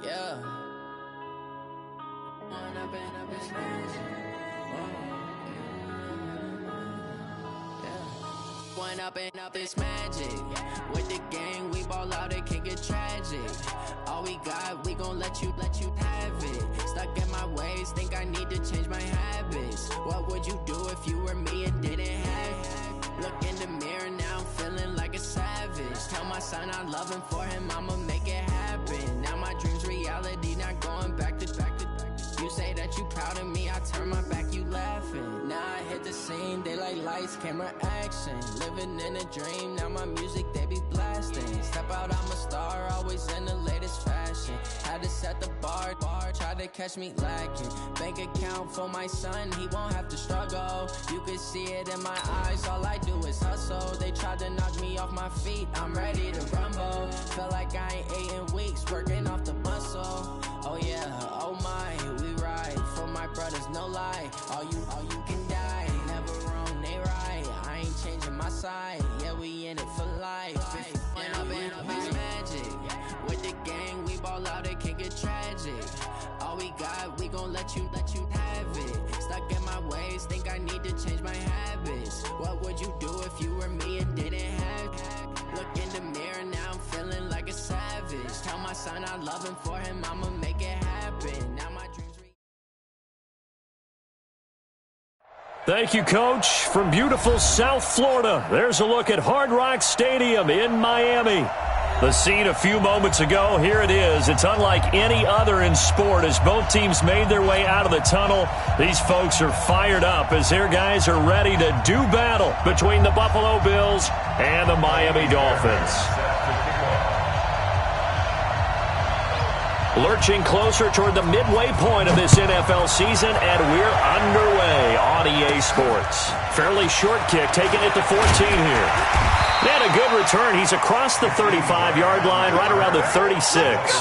Yeah. One up and up is magic. With the gang, we ball out, it can get tragic. All we got, we gon' let you have it. Stuck in my ways, think I need to change my habits. What would you do if you were me and didn't have it? Look in the mirror, now I'm feeling like a savage. Tell my son I love him, for him I'ma make it happen. Now my dream's reality, not going back to. You say that you proud of me, I turn my back, you laughing. Now I hit the scene, they like lights, camera, action. Living in a dream, now my music, they be blasting. Step out, I'm a star, always in the latest fashion. Had to set the bar, try to catch me lacking. Bank account for my son, he won't have to struggle. You can see it in my eyes, all I do is hustle. They tried to knock me off my feet, I'm ready to rumble. Feel like I ain't ate in weeks, working off the muscle. Oh yeah, oh my, we ride for my brothers, no lie. All you can die, never wrong, they right. I ain't changing my side, yeah, we in it for life. When up and up is magic. With the gang, we ball out, it can get tragic. All we got, we gon' let you have it. Stuck in my ways, think I need to change my habits. What would you do if you were me and didn't have it? Look in the mirror, now I'm feeling like a savage. Tell my son I love him, for him I'ma make it happen. Now my dreams. Thank you, Coach. From beautiful South Florida, there's a look at Hard Rock Stadium in Miami. The scene a few moments ago, here it is. It's unlike any other in sport as both teams made their way out of the tunnel. These folks are fired up as their guys are ready to do battle between the Buffalo Bills and the Miami Dolphins. Lurching closer toward the midway point of this NFL season, and we're underway on EA Sports. Fairly short kick, taking it to 14 here. And a good return. He's across the 35-yard line, right around the 36.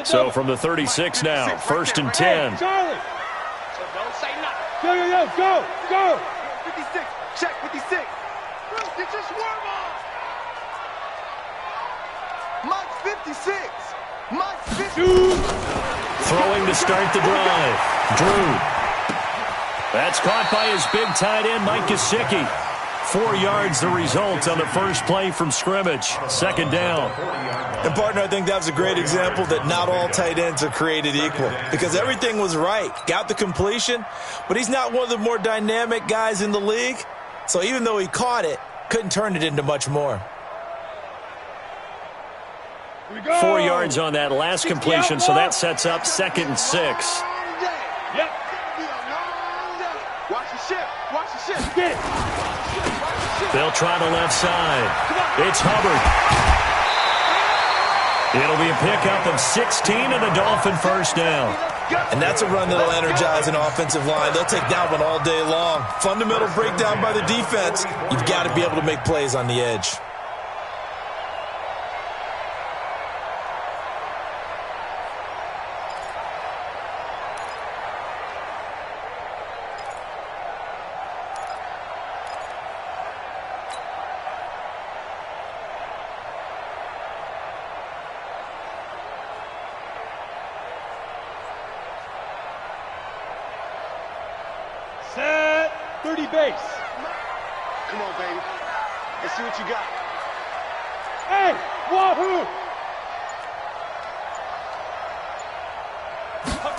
So from the 36 now, first and 10. Hey, Charlie. So don't say nothing. Go. 56, check 56. Get your swarm on. Mike's 56. Mike's 50. Throwing to start the drive. Drew. That's caught by his big tight end, Mike Gesicki. 4 yards the result on the first play from scrimmage. Second down. And, partner, I think that was a great example that not all tight ends are created equal because everything was right. Got the completion, but he's not one of the more dynamic guys in the league. So even though he caught it, couldn't turn it into much more. 4 yards on that last completion, so that sets up 2nd and 6. Yep. Watch the ship. Watch the ship. Get it. They'll try the left side. It's Hubbard. It'll be a pickup of 16 and a Dolphin first down. And that's a run that'll energize an offensive line. They'll take that one all day long. Fundamental breakdown by the defense. You've got to be able to make plays on the edge. Set 30 base. Come on, baby. Let's see what you got. Hey, wahoo!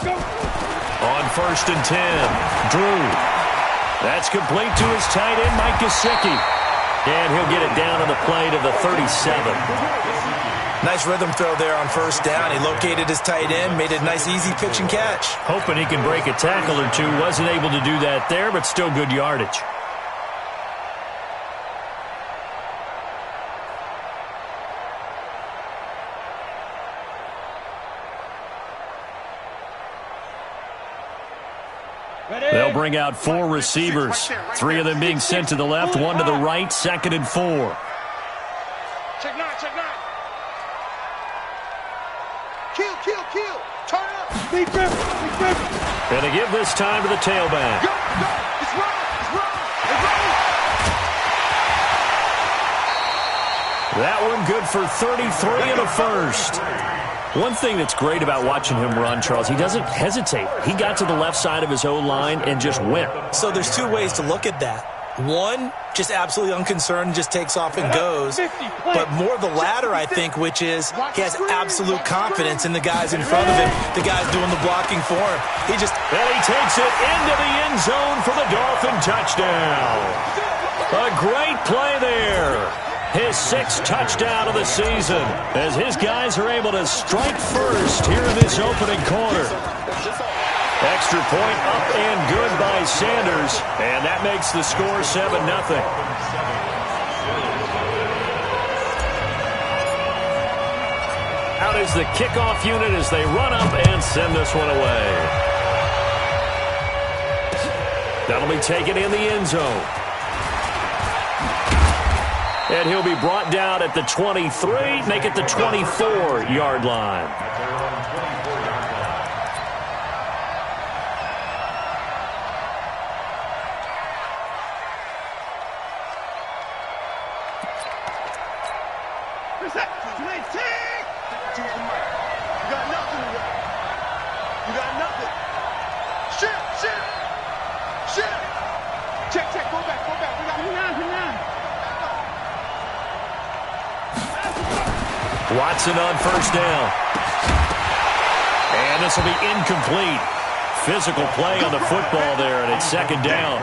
Go. On first and 10, Drew. That's complete to his tight end, Mike Gesicki. And he'll get it down on the play to the 37. Nice rhythm throw there on first down. He located his tight end, made it a nice, easy pitch and catch. Hoping he can break a tackle or two. Wasn't able to do that there, but still good yardage. They'll bring out 4 receivers. 3 of them being sent to the left, 1 to the right, 2nd and 4. And to give this time to the tailback. Go, go. It's wrong. It's wrong. It's wrong. That one good for 33 and a first. One thing that's great about watching him run, Charles, he doesn't hesitate. He got to the left side of his O-line and just went. So there's two ways to look at that. One, just absolutely unconcerned, just takes off and goes. But more the latter, I think, which is he has absolute confidence in the guys in front of him, the guys doing the blocking for him. And he takes it into the end zone for the Dolphin touchdown. A great play there. His sixth touchdown of the season as his guys are able to strike first here in this opening quarter. Extra point up and good by Sanders, and that makes the score 7-0. Out is the kickoff unit as they run up and send this one away. That'll be taken in the end zone. And he'll be brought down at the 23, make it the 24-yard line. Watson on first down. And this will be incomplete. Physical play on the football there, and it's second down.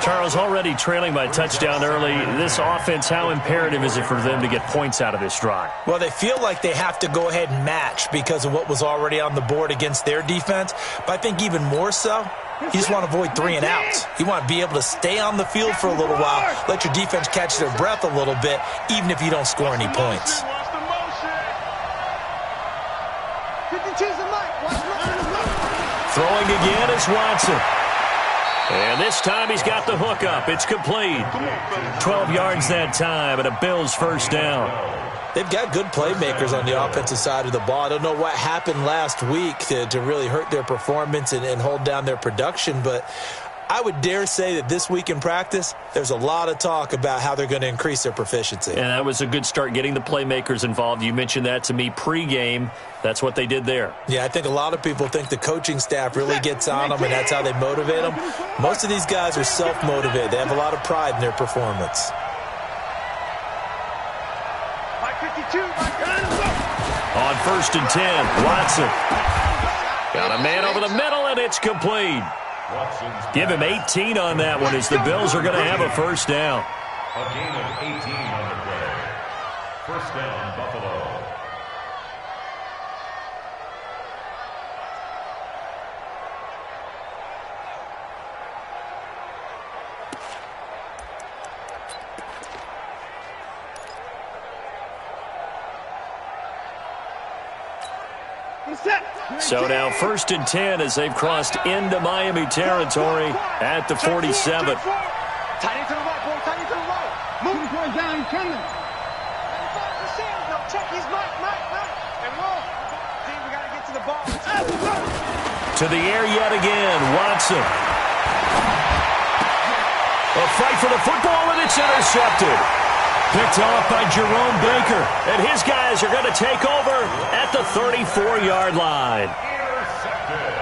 Charles, already trailing by touchdown early. This offense, how imperative is it for them to get points out of this drive? Well, they feel like they have to go ahead and match because of what was already on the board against their defense. But I think even more so, you just want to avoid 3 and outs. You want to be able to stay on the field for a little while, let your defense catch their breath a little bit, even if you don't score any points. Throwing again is Watson. And this time he's got the hook up. It's complete. 12 yards that time and a Bills first down. They've got good playmakers on the offensive side of the ball. I don't know what happened last week to really hurt their performance and hold down their production, but I would dare say that this week in practice, there's a lot of talk about how they're going to increase their proficiency. And that was a good start getting the playmakers involved. You mentioned that to me pregame. That's what they did there. Yeah, I think a lot of people think the coaching staff really gets on them, and that's how they motivate them. Most of these guys are self-motivated. They have a lot of pride in their performance. On first and 10, Watson. Got a man over the middle, and it's complete. Give him 18 on that one as the Bills are going to have a first down. A gain of 18 on the play. First down, Buffalo. So now first and 10 as they've crossed into Miami territory at the 47. Tight end to the right, boy. Tight end to the right. Moving for a down, coming. Check, he's right. And roll. See, we got to get to the ball. To the air yet again, Watson. A fight for the football, and it's intercepted. Picked off by Jerome Baker, and his guys are going to take over at the 34-yard line.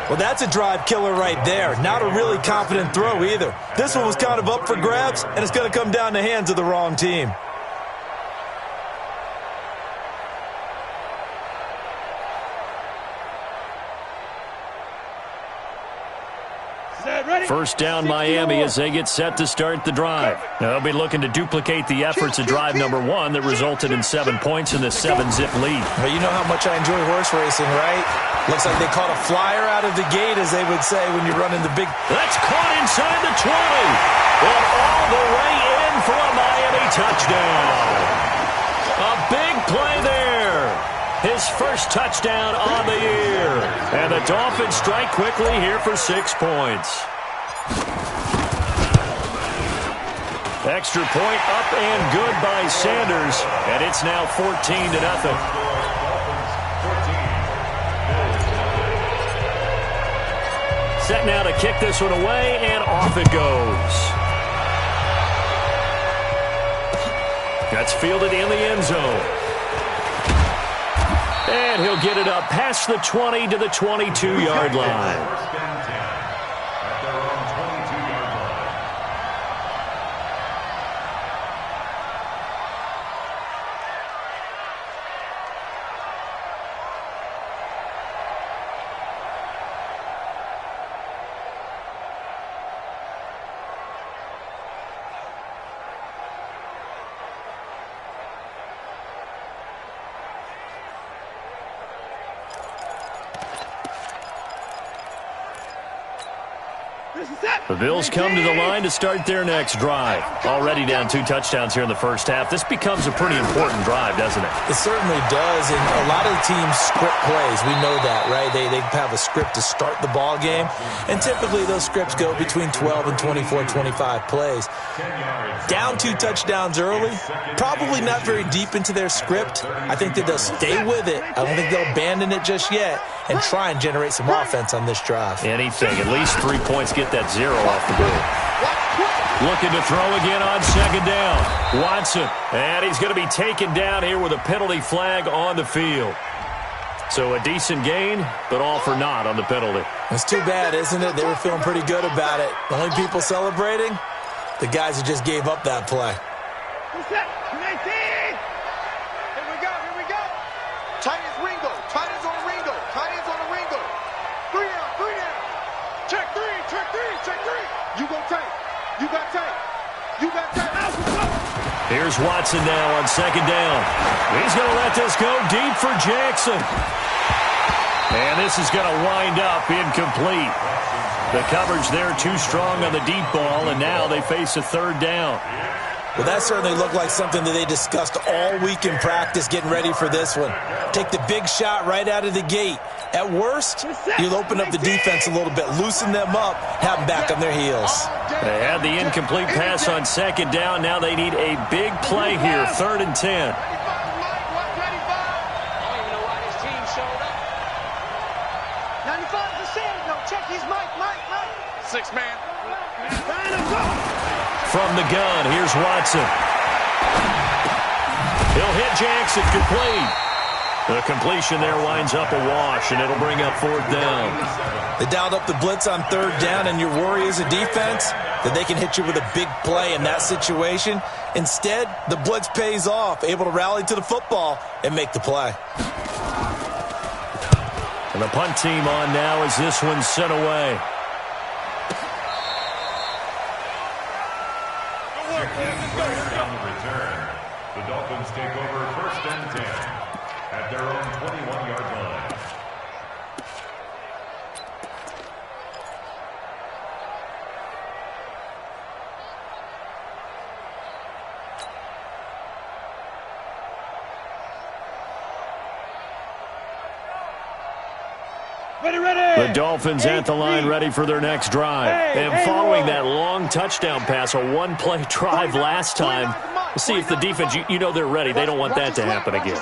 Well, that's a drive killer right there. Not a really confident throw either. This one was kind of up for grabs, and it's going to come down the hands of the wrong team. First down Miami as they get set to start the drive. Now they'll be looking to duplicate the efforts of drive number 1 that resulted in 7 points in the 7-zip lead. Well, you know how much I enjoy horse racing, right? Looks like they caught a flyer out of the gate, as they would say when you're running the big... That's caught inside the 20. And all the way in for a Miami touchdown. A big play there. His first touchdown on the year. And the Dolphins strike quickly here for 6 points. Extra point up and good by Sanders. And it's now 14-0. Set now to kick this one away, and off it goes. That's fielded in the end zone. And he'll get it up past the 20 to the 22-yard line. The Bills come to the line to start their next drive. Already down 2 touchdowns here in the first half. This becomes a pretty important drive, doesn't it? It certainly does, and a lot of the teams script plays. We know that, right? They have a script to start the ball game, and typically those scripts go between 12 and 24, 25 plays. Down 2 touchdowns early, probably not very deep into their script. I think that they'll stay with it. I don't think they'll abandon it just yet and try and generate some offense on this drive. Anything, at least 3 points, get that 0 off the board. Looking to throw again on second down. Watson, and he's going to be taken down here with a penalty flag on the field. So a decent gain, but all for naught on the penalty. It's too bad, isn't it? They were feeling pretty good about it. The only people celebrating, the guys who just gave up that play. Here we go. Tight ends Ringo. Tight ends on Ringo. Tight ends on the Ringo. 3 down. Check 3. You go tight. You got tight. Here's Watson now on second down. He's going to let this go deep for Jackson. And this is going to wind up incomplete. The coverage there too strong on the deep ball, and now they face a third down. Well, that certainly looked like something that they discussed all week in practice getting ready for this one. Take the big shot right out of the gate. At worst, you'll open up the defense a little bit, loosen them up, have them back on their heels. They had the incomplete pass on second down. Now they need a big play here, 3rd and 10. From the gun, here's Watson. He'll hit Jackson, complete. The completion there winds up a wash, and it'll bring up 4th down. They dialed up the blitz on 3rd down, and your worry as a defense that they can hit you with a big play in that situation. Instead, the blitz pays off, able to rally to the football and make the play. And the punt team on now as this one's sent away. On the return, the Dolphins take over 1st and 10 at their own 21-yard line. The Dolphins at the line ready for their next drive. And following that long touchdown pass, a 1-play drive last time, let's see if the defense, you know they're ready. They don't want that to happen again.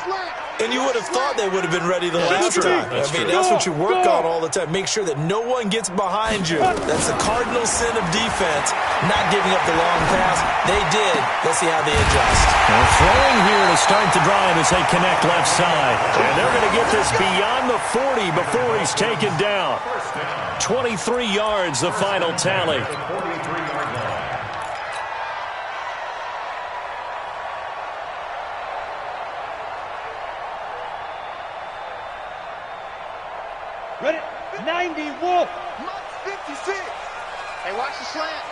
And you would have thought they would have been ready the last time. That's what you work on all the time. Make sure that no one gets behind you. That's the cardinal sin of defense, not giving up the long pass. They did. Let's see how they adjust. They're throwing here to start the drive as they connect left side. And they're going to get this beyond the 40 before he's taken down. 23 yards, the final tally. Ready? 90 Wolf. 56. Hey, watch the slant.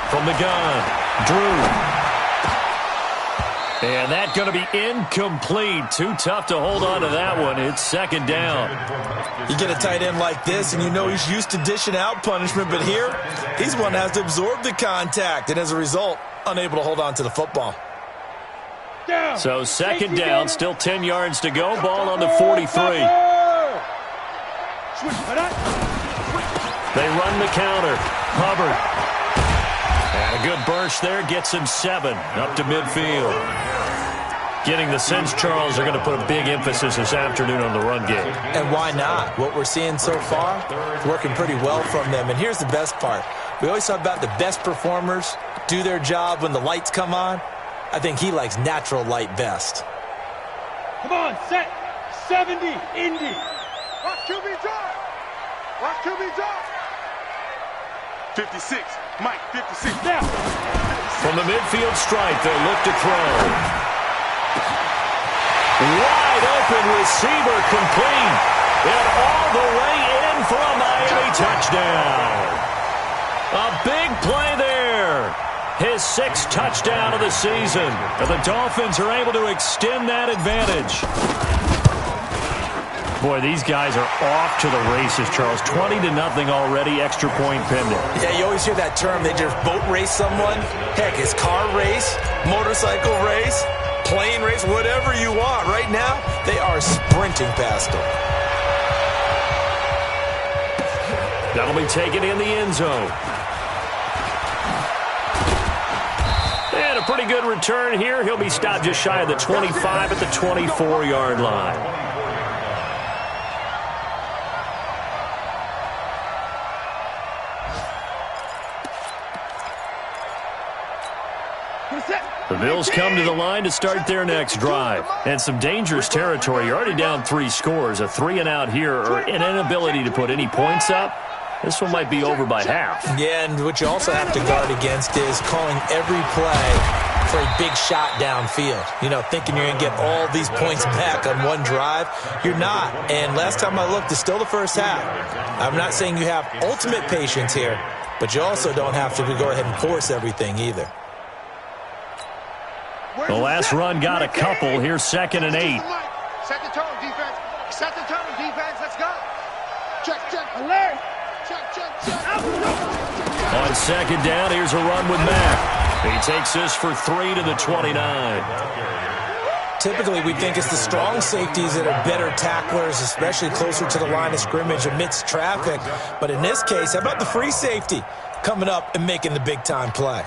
From the gun, Drew. And that's going to be incomplete. Too tough to hold on to that one. It's 2nd down. You get a tight end like this, and you know he's used to dishing out punishment, but here, he's one that has to absorb the contact, and as a result, unable to hold on to the football. So 2nd down, still 10 yards to go. Ball on the 43. They run the counter. Hubbard. And a good burst there gets him 7 up to midfield. Getting the sense, Charles, are going to put a big emphasis this afternoon on the run game. And why not? What we're seeing so far is working pretty well from them. And here's the best part. We always talk about the best performers do their job when the lights come on. I think he likes natural light best. Come on, set. 70, Indy. Watch QB drop. Watch QB drop. 56. Mike, 56. Now. From the midfield stripe, they look to throw. Wide open receiver complete. And all the way in for a Miami touchdown. A big play there. His 6th touchdown of the season. And the Dolphins are able to extend that advantage. Boy, these guys are off to the races, Charles. 20-0 already, extra point pending. Yeah, you always hear that term. They just boat race someone. Heck, it's car race, motorcycle race, plane race, whatever you want. Right now, they are sprinting past them. That'll be taken in the end zone. And a pretty good return here. He'll be stopped just shy of the 25 at the 24-yard line. The Bills come to the line to start their next drive. And some dangerous territory. You're already down 3 scores. A 3-and-out here or an inability to put any points up. This one might be over by half. Yeah, and what you also have to guard against is calling every play for a big shot downfield. You know, thinking you're going to get all these points back on one drive. You're not. And last time I looked, it's still the first half. I'm not saying you have ultimate patience here, but you also don't have to go ahead and force everything either. The last run got a couple. Here's 2nd and 8. Set the tone, defense. Set the tone, defense. Let's go. Check, check. Alert. Check, check, check. On 2nd down, here's a run with Mack. He takes this for 3 to the 29. Typically, we think it's the strong safeties that are better tacklers, especially closer to the line of scrimmage amidst traffic. But in this case, how about the free safety coming up and making the big-time play?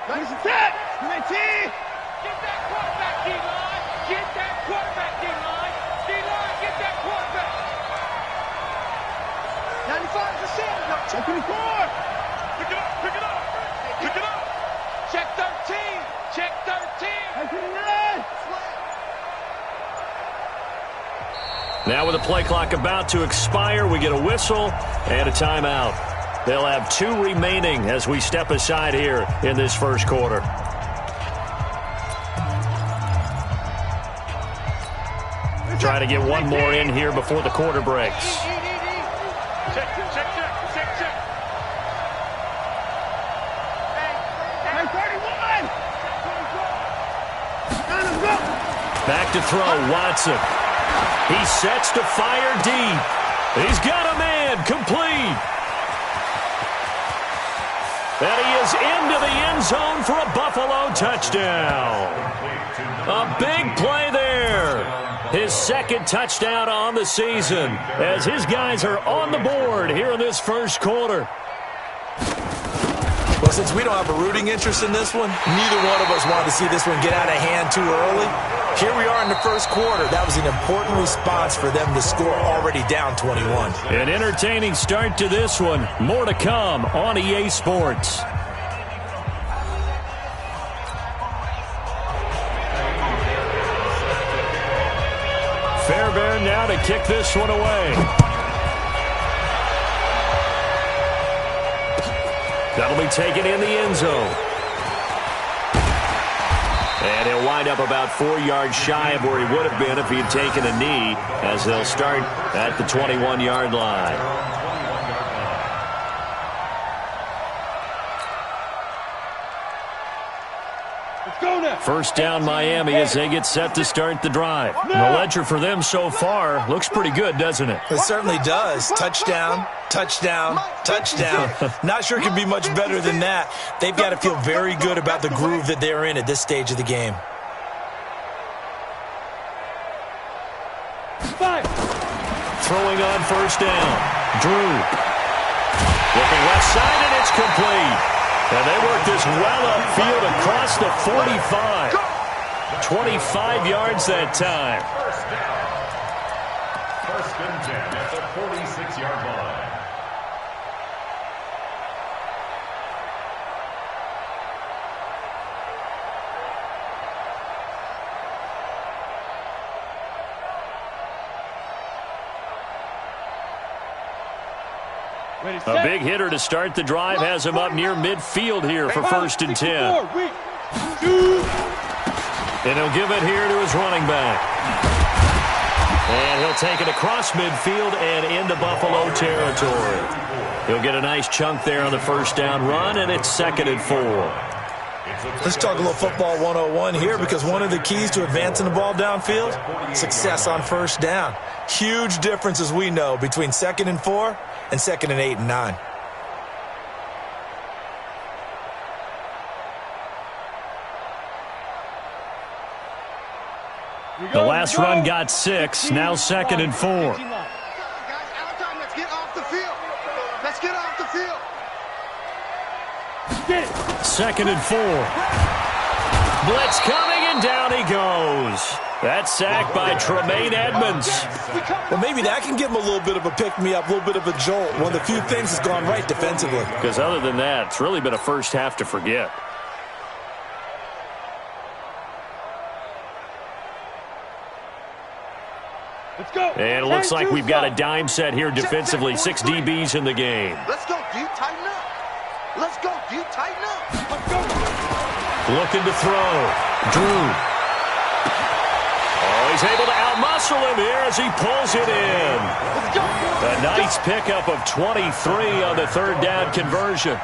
Nice attack! Get that quarterback, D-line! Get that quarterback, D-line! D-line, get that quarterback! 95%! Check 24! Pick it up! Pick it up! Pick it up! Check 13! Check 13! Now with the play clock about to expire, we get a whistle and a timeout. They'll have 2 remaining as we step aside here in this first quarter. Try to get one more in here before the quarter breaks. Check, check, check, check, check. Hey, 31! Back to throw, Watson. He sets to fire deep. He's got a man, complete. And he is into the end zone for a Buffalo touchdown. A big play there. His 2nd touchdown on the season as his guys are on the board here in this first quarter. Well, since we don't have a rooting interest in this one, neither one of us wanted to see this one get out of hand too early. Here we are in the first quarter. That was an important response for them to score already down 21. An entertaining start to this one. More to come on EA Sports. Fairbairn now to kick this one away. That'll be taken in the end zone. And he'll wind up about 4 yards shy of where he would have been if he had taken a knee, as they'll start at the 21-yard line. First down Miami as they get set to start the drive. The ledger for them so far looks pretty good, doesn't it? It certainly does. Touchdown, touchdown, touchdown. Not sure it can be much better than that. They've got to feel very good about the groove that they're in at this stage of the game. Throwing on first down. Drew. Looking left side, and it's complete. And they work this well upfield across the 45. 25 yards that time. First and 10 at the 46-yard line. A big hitter to start the drive has him up near midfield here for first and 10. And he'll give it here to his running back. And he'll take it across midfield and into Buffalo territory. He'll get a nice chunk there on the first down run, and it's 2nd and 4. Let's talk a little football 101 here, because one of the keys to advancing the ball downfield, success on first down. Huge difference, as we know, between 2nd and 4 and 2nd and 8 and 9. The last run got 6, now 2nd and 4. Guys, out of time. Let's get off the field. Let's get off the field. 2nd and 4. Blitz coming, and down he goes. That's sacked by Tremaine Edmonds. Well, maybe that can give him a little bit of a pick-me-up, a little bit of a jolt. One of the few things that's gone right defensively. Because other than that, it's really been a first half to forget. Let's go. And it looks like we've got a dime set here defensively. 6 DBs in the game. Let's go, dude. Tighten up. Let's go, dude. Tighten up. Let's go. Looking to throw. Drew. Oh, he's able to outmuscle him here as he pulls it in. A nice pickup of 23 on the third down conversion.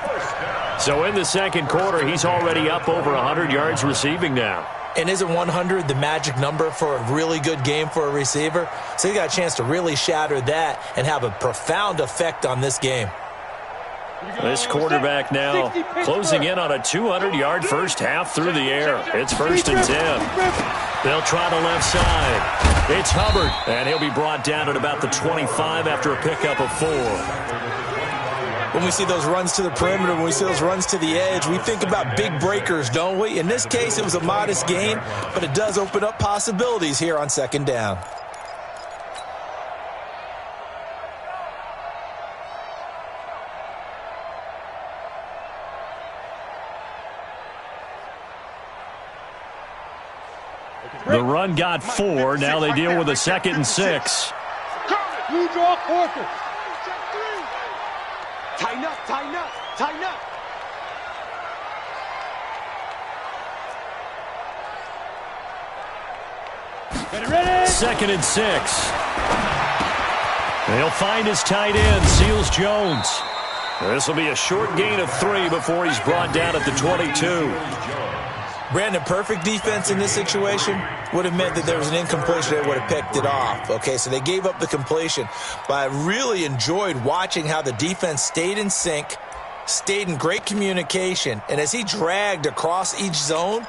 So in the second quarter, he's already up over 100 yards receiving now. And isn't 100 the magic number for a really good game for a receiver? So he got a chance to really shatter that and have a profound effect on this game. This quarterback now closing in on a 200-yard first half through the air. It's 1st and 10. They'll try the left side. It's Hubbard, and he'll be brought down at about the 25 after a pickup of 4. When we see those runs to the perimeter, when we see those runs to the edge, we think about big breakers, don't we? In this case, it was a modest gain, but it does open up possibilities here on 2nd down. The run got 4. Now they deal with a 2nd and 6. You draw quarter. Tighten up, tighten up, tighten up. Ready. 2nd and 6. He'll find his tight end, Seals Jones. This will be a short gain of 3 before he's brought down at the 22. Brandon, perfect defense in this situation would have meant that there was an incompletion. They would have picked it off. Okay, so they gave up the completion. But I really enjoyed watching how the defense stayed in sync, stayed in great communication. And as he dragged across each zone,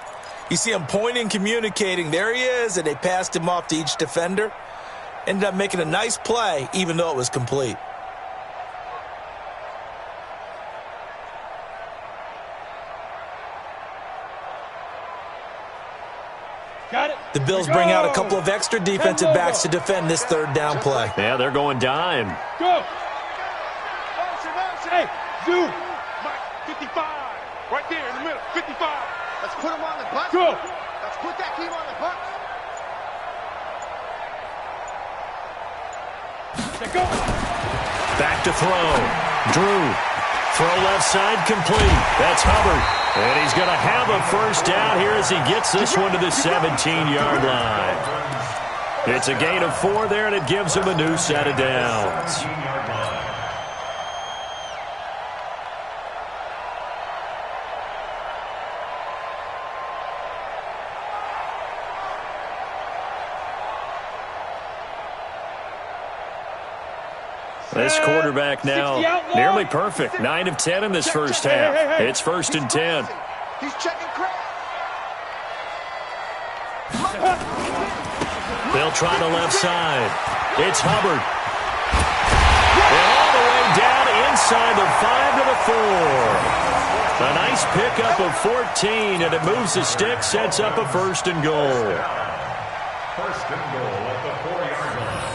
you see him pointing, communicating. There he is, and they passed him off to each defender. Ended up making a nice play, even though it was complete. Got it. The Bills bring out a couple of extra defensive backs to defend this 3rd down play. Yeah, they're going dime. Go. Hey, Zoo. 55. Right there in the middle. 55. Let's put him on the bus. Go. Let's put that team on the bus. Go. Back to throw. Drew. Throw left side complete. That's Hubbard. And he's going to have a first down here as he gets this one to the 17-yard line. It's a gain of 4 there, and it gives him a new set of downs. This quarterback now nearly perfect. 9 of 10 in this first half. It's 1st and 10. He's checking crap. They'll try the left side. It's Hubbard. And all the way down inside the 5 to the 4. A nice pickup of 14, and it moves the stick, sets up a 1st and goal. 1st and goal at the 4-yard line.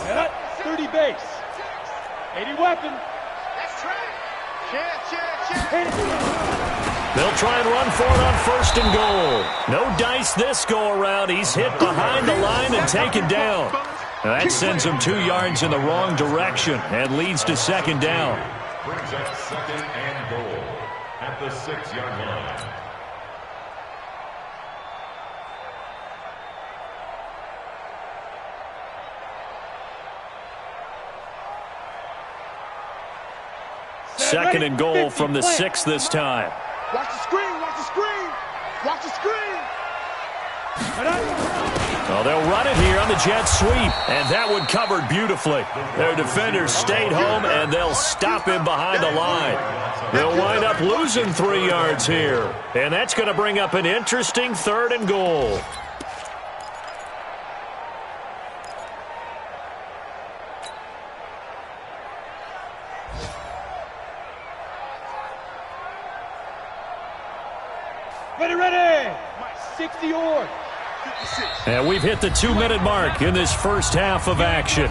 Yeah, 30 base. 80 weapon. That's trash. Chance. They'll try and run for it on 1st and goal. No dice this go-around. He's hit behind the line and taken down. Now that sends him 2 yards in the wrong direction and leads to 2nd down. Brings up 2nd and goal at the 6-yard line. Second and goal from the 6 this time. Watch the screen. Watch the screen. Watch the screen. Well, they'll run it here on the jet sweep, and that one covered beautifully. Their defenders stayed home, and they'll stop him behind the line. They'll wind up losing 3 yards here, and that's going to bring up an interesting 3rd and goal. Ready. 60 or 56. And we've hit the 2-minute mark in this first half of action.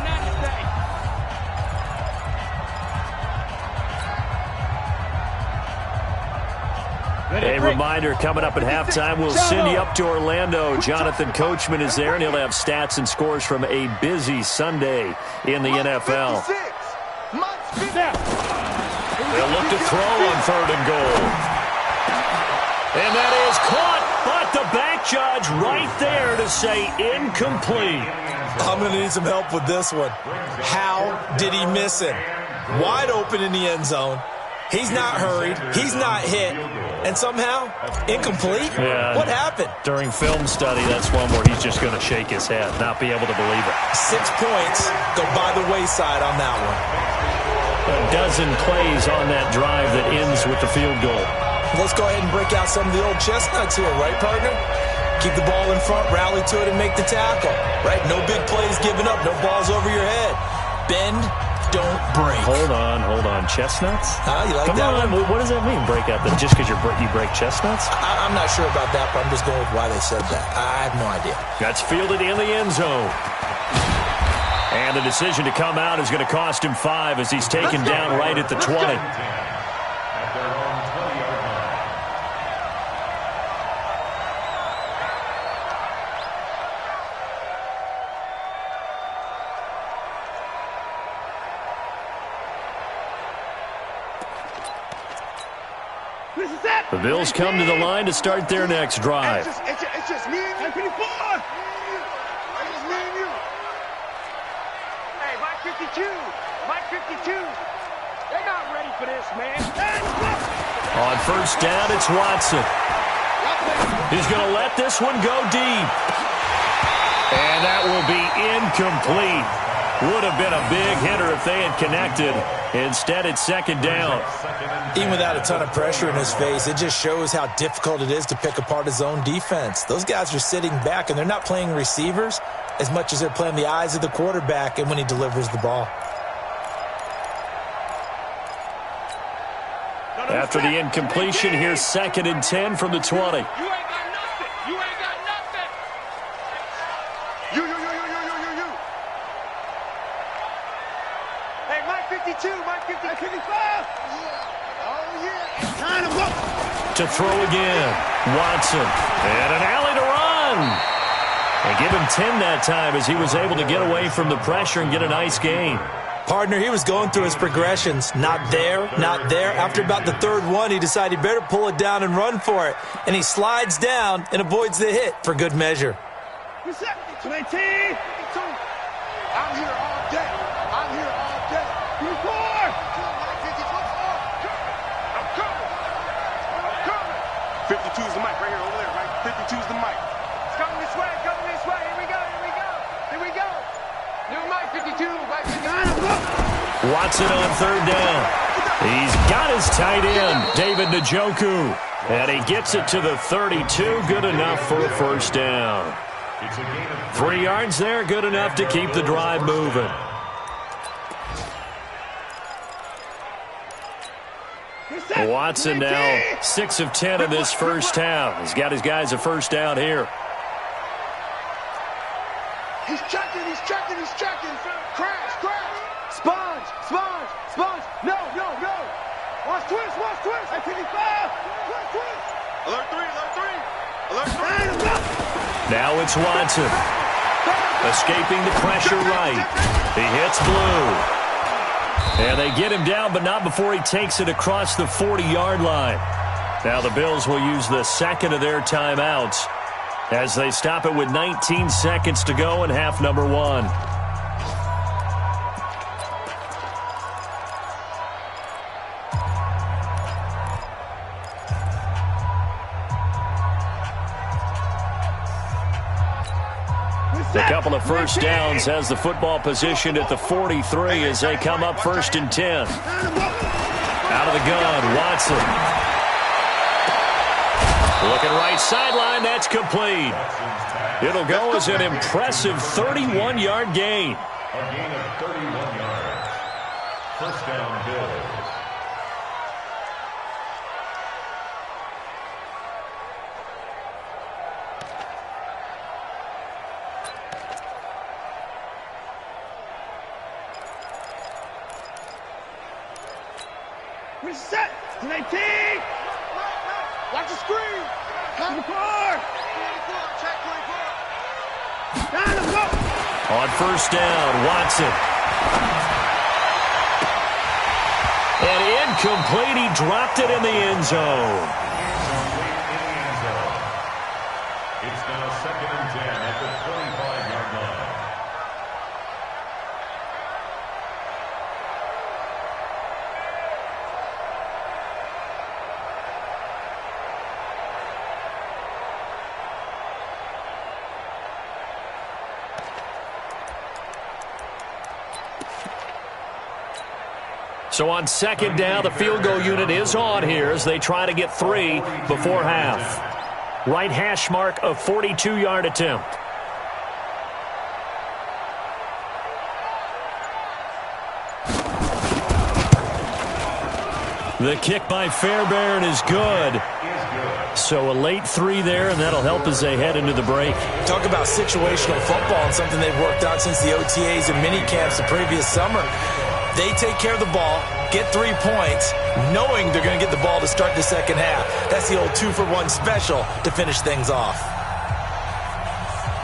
A reminder, coming up at halftime, we'll send you up to Orlando. Jonathan Coachman is there, and he'll have stats and scores from a busy Sunday in the NFL. They'll look to throw on 3rd and goal. And that is caught, but the back judge right there to say incomplete. I'm going to need some help with this one. How did he miss him? Wide open in the end zone. He's not hurried. He's not hit. And somehow, incomplete? Yeah. What happened? During film study, that's one where he's just going to shake his head, not be able to believe it. 6 points go by the wayside on that one. A dozen plays on that drive that ends with the field goal. Let's go ahead and break out some of the old chestnuts here, right, partner? Keep the ball in front, rally to it, and make the tackle, right? No big plays given up, no balls over your head. Bend, don't break. Hold on. Chestnuts? You like Come that on, one? what does that mean, break out? Just because you break chestnuts? I'm not sure about that, but I'm just going with why they said that. I have no idea. That's fielded in the end zone. And the decision to come out is going to cost him 5 as he's taken down right at the 20. At their own 20-yard line. The Bills come to the line to start their next drive. It's just me and you. It's just me and you. Hey, Mike 52. Mike 52. They're not ready for this, man. On 1st down, it's Watson. He's going to let this one go deep. And that will be incomplete. Would have been a big hitter if they had connected. Instead, it's 2nd down. Even without a ton of pressure in his face, it just shows how difficult it is to pick apart his own defense. Those guys are sitting back, and they're not playing receivers as much as they're playing the eyes of the quarterback and when he delivers the ball. After the incompletion, here's 2nd and 10 from the 20. You ain't got nothing. You ain't got nothing. You. Hey, Mike 52. Mike 55. Oh, yeah. Line him up. To throw again, Watson. And an alley to run. And give him 10 that time as he was able to get away from the pressure and get a nice gain. Partner, he was going through his progressions. Not there, not there. After about the 3rd one, he decided he better pull it down and run for it. And he slides down and avoids the hit for good measure. 20. I'm here all day. 24. I'm coming. 52's the mic right here over there, right? 52's the mic. It's coming this way. Here we go. New Mike 52. Mike 52. Watson on 3rd down. He's got his tight end, David Njoku. And he gets it to the 32. Good enough for a first down. 3 yards there, good enough to keep the drive moving. Watson now 6 of 10 in this first half. He's got his guys a first down here. He's checking, he's checking, he's checking. Crash, crash. Sponge, sponge, sponge. No, no, no. Watch twist, watch twist. At 55. Watch twist. Alert 3, alert 3. Alert 3. Now it's Watson. Escaping the pressure right. He hits Blue. And they get him down, but not before he takes it across the 40-yard line. Now the Bills will use the second of their timeouts as they stop it with 19 seconds to go in half number 1. A couple of first downs has the football positioned at the 43 as they come up 1st and 10. Out of the gun, Watson. Looking right sideline, that's complete. It'll go as an impressive 31-yard gain. A gain of 31 yards. First down, Bills. Reset. 19. Watch the screen. 24. 24. Check 24. Down the go. On first down, Watson. And incomplete. He dropped it in the end zone. It's now 2nd and 10 at the 25-yard line. So on second down, the field goal unit is on here as they try to get 3 before half. Right hash mark, a 42-yard attempt. The kick by Fairbairn is good. So a late 3 there, and that'll help as they head into the break. Talk about situational football and something they've worked out since the OTAs and mini camps the previous summer. They take care of the ball, get 3 points, knowing they're going to get the ball to start the second half. That's the old 2-for-1 special to finish things off.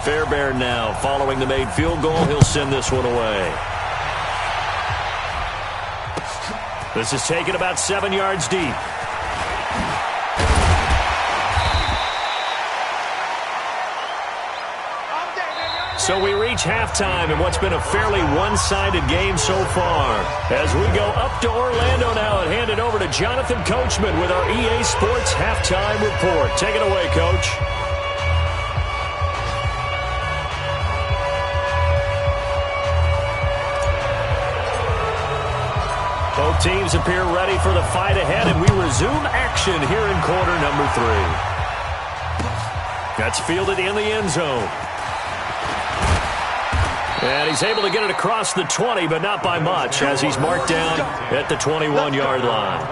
Fairbairn now following the made field goal. He'll send this one away. This is taken about 7 yards deep. So we reach halftime in what's been a fairly one-sided game so far. As we go up to Orlando now and hand it over to Jonathan Coachman with our EA Sports Halftime Report. Take it away, Coach. Both teams appear ready for the fight ahead, and we resume action here in quarter number 3. That's fielded in the end zone. And he's able to get it across the 20, but not by much, as he's marked down at the 21-yard line.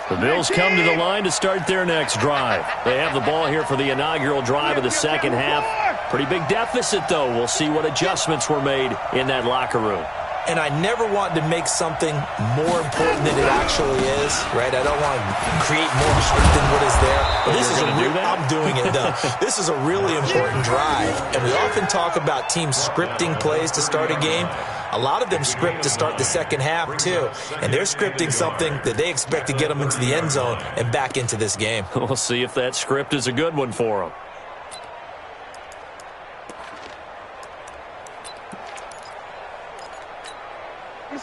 The Bills come to the line to start their next drive. They have the ball here for the inaugural drive of the second half. Pretty big deficit, though. We'll see what adjustments were made in that locker room. And I never want to make something more important than it actually is, right? I don't want to create more hype than what is there. But this is I'm doing it, though. This is a really important drive. And we often talk about teams scripting plays to start a game. A lot of them script to start the second half, too. And they're scripting something that they expect to get them into the end zone and back into this game. We'll see if that script is a good one for them.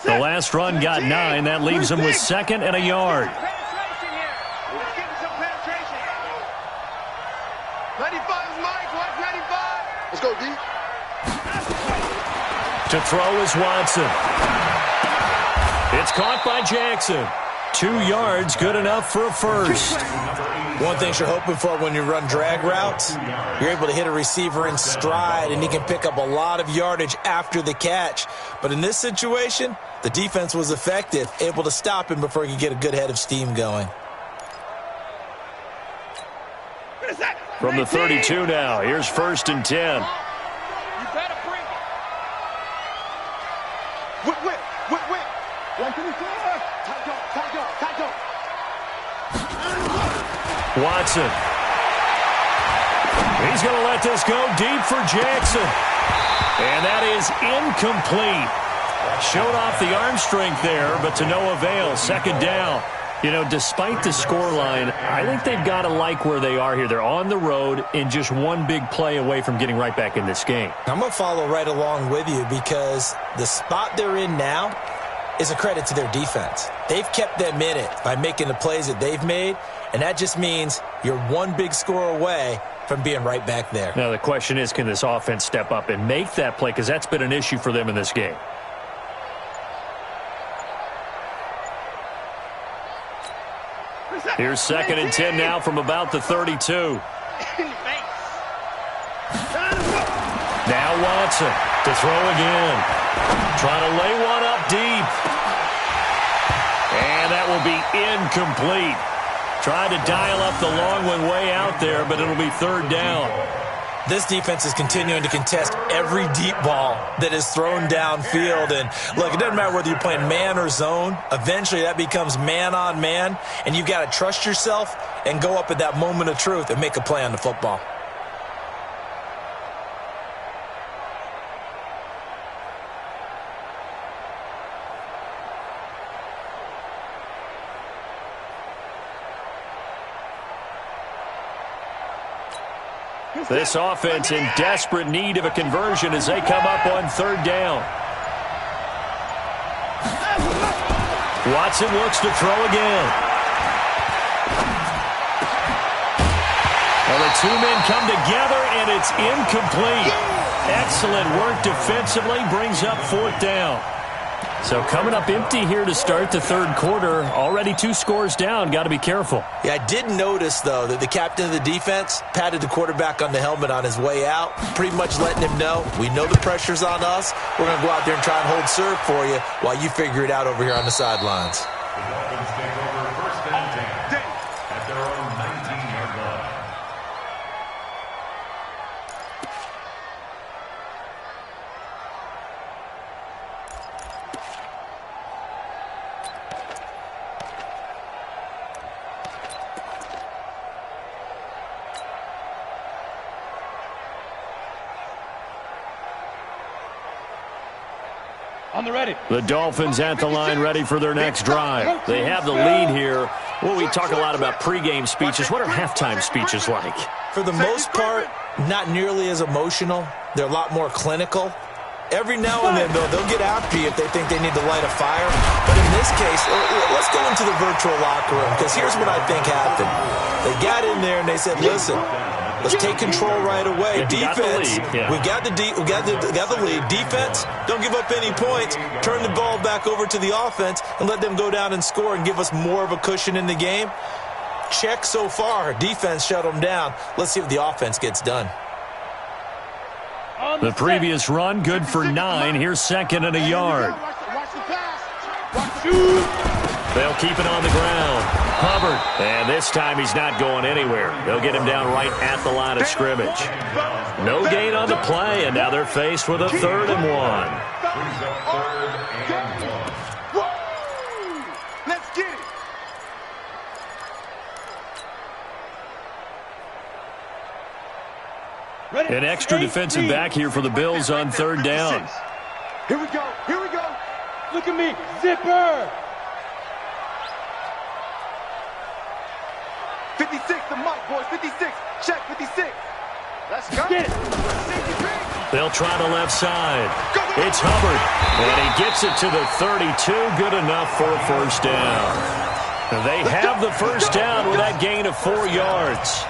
The last run got 9. That leaves them with 2nd and a yard. Penetration here. Let's give him some penetration. go, D. To throw is Watson. It's caught by Jackson. 2 yards, good enough for a first. One thing you're hoping for when you run drag routes, you're able to hit a receiver in stride, and he can pick up a lot of yardage after the catch. But in this situation, the defense was effective, able to stop him before he could get a good head of steam going. From the 32 now, here's 1st and 10. You better bring it. Whip. 124. Tight go. Watson. He's going to let this go deep for Jackson. And that is incomplete. Showed off the arm strength there, but to no avail. 2nd down. You know, despite the scoreline, I think they've got to like where they are here. They're on the road and just one big play away from getting right back in this game. I'm going to follow right along with you because the spot they're in now is a credit to their defense. They've kept them in it by making the plays that they've made, and that just means you're one big score away from being right back there. Now, the question is, can this offense step up and make that play? Because that's been an issue for them in this game. Here's 2nd and 10 now from about the 32. Now Watson to throw again. Trying to lay one up deep. And that will be incomplete. Tried to dial up the long one way out there, but it'll be 3rd down. This defense is continuing to contest every deep ball that is thrown downfield. And, look, it doesn't matter whether you're playing man or zone. Eventually, that becomes man-on-man, and you've got to trust yourself and go up at that moment of truth and make a play on the football. This offense in desperate need of a conversion as they come up on 3rd down. Watson looks to throw again. Well, the 2 men come together, and it's incomplete. Excellent work defensively, brings up 4th down. So coming up empty here to start the 3rd quarter. Already 2 scores down. Got to be careful. Yeah, I did notice, though, that the captain of the defense patted the quarterback on the helmet on his way out, pretty much letting him know, we know the pressure's on us. We're going to go out there and try and hold serve for you while you figure it out over here on the sidelines. The Dolphins take over 1st and 10 at their own 19-yard line. On the ready. The Dolphins at the line ready for their next drive. They have the lead here. Well, we talk a lot about pregame speeches. What are halftime speeches like? For the most part, not nearly as emotional. They're a lot more clinical. Every now and then, though, they'll get after you if they think they need to light a fire. But in this case, let's go into the virtual locker room, because here's what I think happened. They got in there and they said, listen, let's take control right away. Defense, we got the lead. Defense, don't give up any points. Turn the ball back over to the offense and let them go down and score and give us more of a cushion in the game. Check so far. Defense shut them down. Let's see if the offense gets done. The previous run, good for 9. Here's 2nd and a yard. They'll keep it on the ground. Hubbard. And this time he's not going anywhere. They'll get him down right at the line of scrimmage. No gain on the play, and now they're faced with a 3rd and 1. Brings up 3rd and 1. Let's get it. An extra defensive back here for the Bills on 3rd down. Here we go. Here we go. Look at me. Zipper. 56, the mark, boys. 56. Check 56. Let's go. Get it. They'll try the left side. It's Hubbard. And he gets it to the 32. Good enough for a 1st down. They have the 1st down with that gain of 4 yards.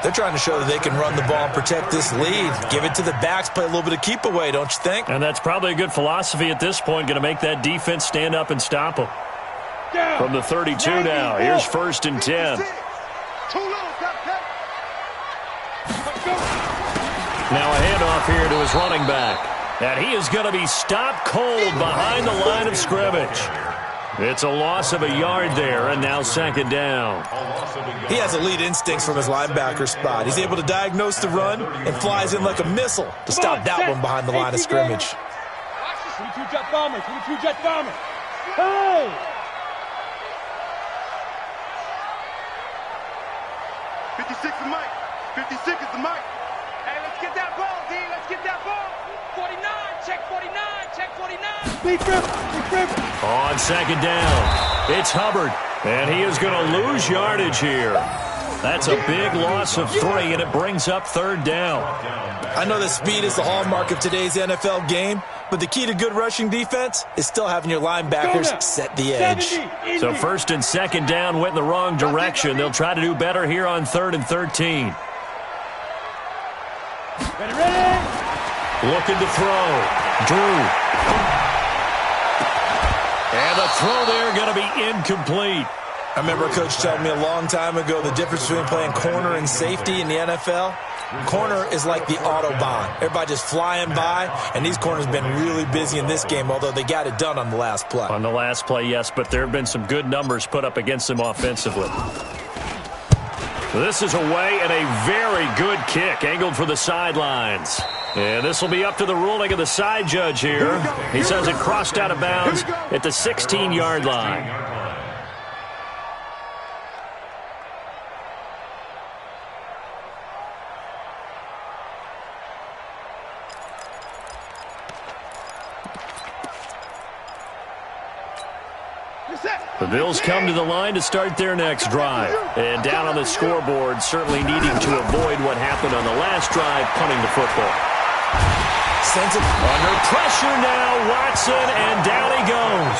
They're trying to show that they can run the ball and protect this lead. Give it to the backs, play a little bit of keep away, don't you think? And that's probably a good philosophy at this point, going to make that defense stand up and stop them. From the 32 now, here's 1st and 10. Now a handoff here to his running back. And he is going to be stopped cold behind the line of scrimmage. It's a loss of a yard there, and now 2nd down. He has elite instincts from his linebacker spot. He's able to diagnose the run and flies in like a missile to stop that one behind the line of scrimmage. 22 jet bombers, 22 jet bombers. Hey! 56 is Mike. 56 is the Mike. Hey, let's get that ball, D. Let's get that ball. 49, check 49, check 49. Big rip. On 2nd down, it's Hubbard, and he is going to lose yardage here. That's a big loss of 3, and it brings up 3rd down. I know that speed is the hallmark of today's NFL game, but the key to good rushing defense is still having your linebackers set the edge. So 1st and 2nd down went in the wrong direction. They'll try to do better here on 3rd and 13. Ready? Looking to throw. Drew. And the throw there going to be incomplete. I remember a coach telling me a long time ago the difference between playing corner and safety in the NFL. Corner is like the Autobahn. Everybody just flying by, and these corners have been really busy in this game, although they got it done on the last play. On the last play, yes, but there have been some good numbers put up against them offensively. This is away, and a very good kick angled for the sidelines. And this will be up to the ruling of the side judge here. He says it crossed out of bounds at the 16-yard line. The Bills come to the line to start their next drive. And down on the scoreboard, certainly needing to avoid what happened on the last drive, punting the football. Under pressure now, Watson, and down he goes.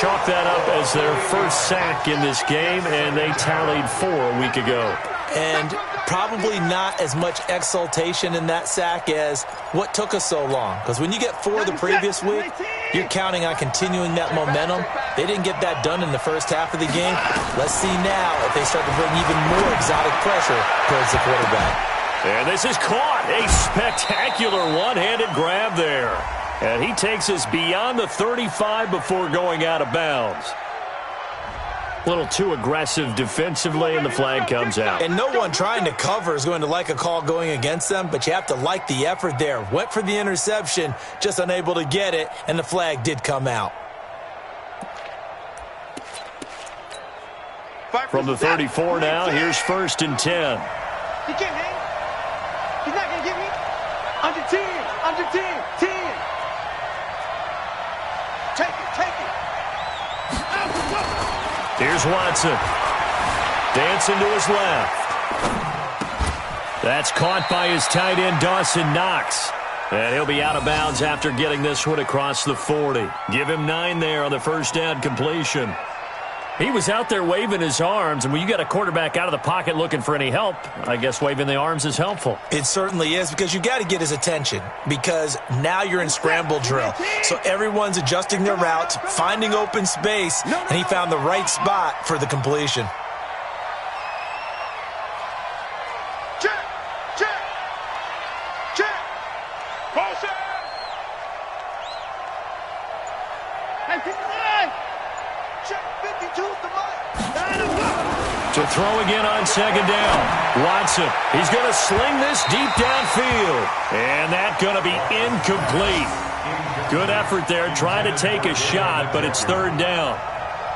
Chalk that up as their first sack in this game, and they tallied 4 a week ago. And probably not as much exultation in that sack as what took us so long. Because when you get 4 the previous week, you're counting on continuing that momentum. They didn't get that done in the first half of the game. Let's see now if they start to bring even more exotic pressure towards the quarterback. And this is caught. A spectacular one-handed grab there. And he takes us beyond the 35 before going out of bounds. A little too aggressive defensively, and the flag comes out. And no one trying to cover is going to like a call going against them, but you have to like the effort there. Went for the interception, just unable to get it, and the flag did come out. From the 34 now, here's 1st and 10. He can't hang. He's not going to get me. Under 10. Under 10. 10. Take it. Here's Watson. Dancing to his left. That's caught by his tight end, Dawson Knox. And he'll be out of bounds after getting this one across the 40. Give him 9 there on the first down completion. He was out there waving his arms, and when you got a quarterback out of the pocket looking for any help, I guess waving the arms is helpful. It certainly is, because you got to get his attention, because now you're in scramble drill. So everyone's adjusting their routes, finding open space, and he found the right spot for the completion. Check. Motion. Hey, 59. Check 52's the Mike. To throw again on 2nd down. Watson, he's going to sling this deep downfield. And that's going to be incomplete. Good effort there, trying to take a shot, but it's 3rd down.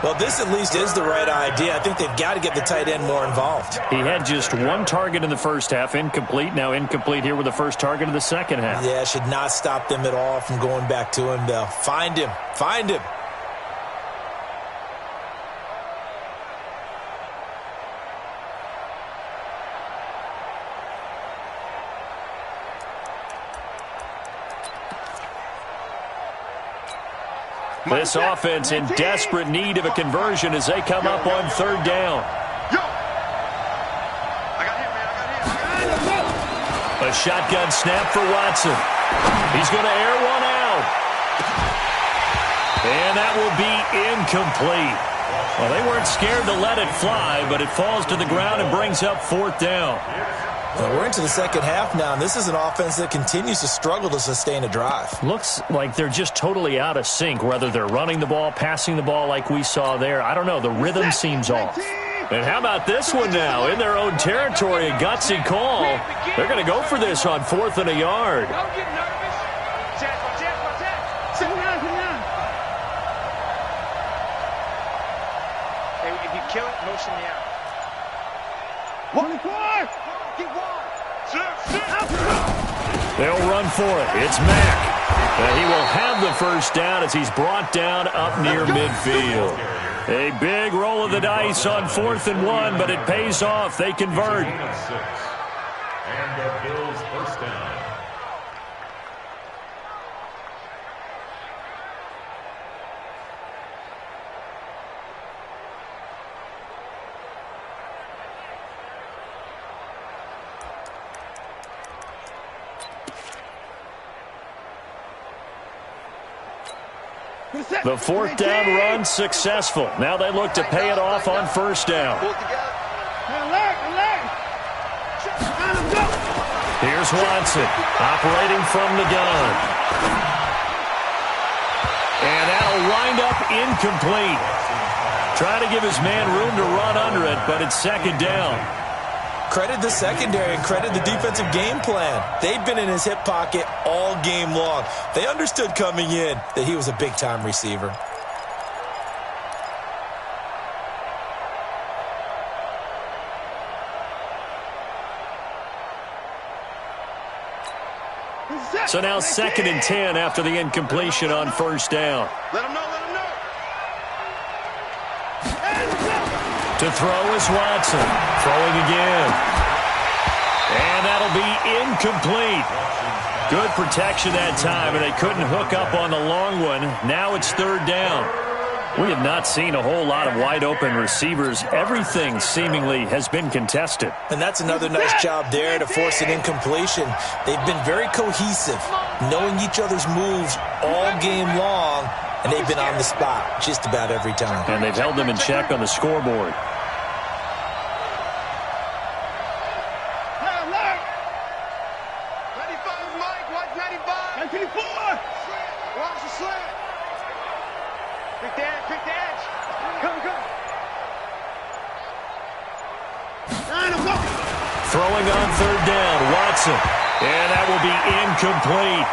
Well, this at least is the right idea. I think they've got to get the tight end more involved. He had just 1 target in the first half, incomplete. Now incomplete here with the first target of the second half. Yeah, should not stop them at all from going back to him, though. Find him. This offense in desperate need of a conversion as they come up on 3rd down. Yo. I got him, man. A shotgun snap for Watson. He's going to air one out. And that will be incomplete. Well, they weren't scared to let it fly, but it falls to the ground and brings up 4th down. Well, we're into the second half now, and this is an offense that continues to struggle to sustain a drive. Looks like they're just totally out of sync, whether they're running the ball, passing the ball like we saw there. I don't know. The rhythm seems off. And how about this one now? In their own territory, a gutsy call. They're going to go for this on 4th and a yard. Don't get nervous. Sit down. Hey, if you kill it, motion me out. 24! Get one. They'll run for it. It's Mack. And he will have the first down as he's brought down up near midfield. A big roll of the dice on 4th and 1, but it pays off. They convert. And the Bills' first down. The 4th down run successful. Now they look to pay it off on 1st down. Here's Watson operating from the gun. And that'll wind up incomplete. Trying to give his man room to run under it, but it's 2nd down. Credit the secondary and credit the defensive game plan. They'd been in his hip pocket all game long. They understood coming in that he was a big-time receiver. So now 2nd and 10 after the incompletion on 1st down. Let him know. To throw is Watson. Throwing again. And that'll be incomplete. Good protection that time, and they couldn't hook up on the long one. Now it's 3rd down. We have not seen a whole lot of wide-open receivers. Everything seemingly has been contested. And that's another nice job there to force an incompletion. They've been very cohesive, knowing each other's moves all game long, and they've been on the spot just about every time. And they've held them in check on the scoreboard. Throwing on 3rd down, Watson. And that will be incomplete.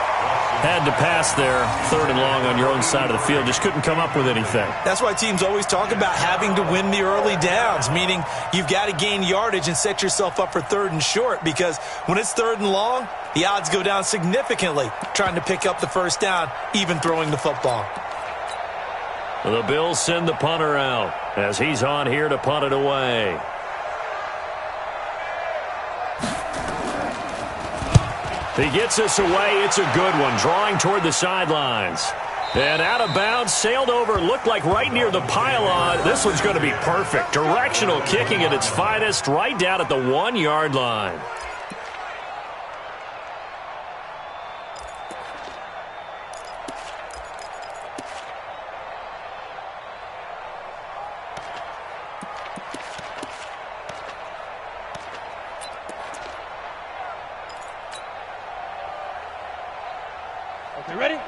Had to pass there, 3rd and long on your own side of the field. Just couldn't come up with anything. That's why teams always talk about having to win the early downs, meaning you've got to gain yardage and set yourself up for 3rd and short, because when it's 3rd and long, the odds go down significantly trying to pick up the first down, even throwing the football. The Bills send the punter out as he's on here to punt it away. He gets us away. It's a good one. Drawing toward the sidelines. And out of bounds, sailed over, looked like right near the pylon. This one's going to be perfect. Directional kicking at its finest, right down at the 1-yard line.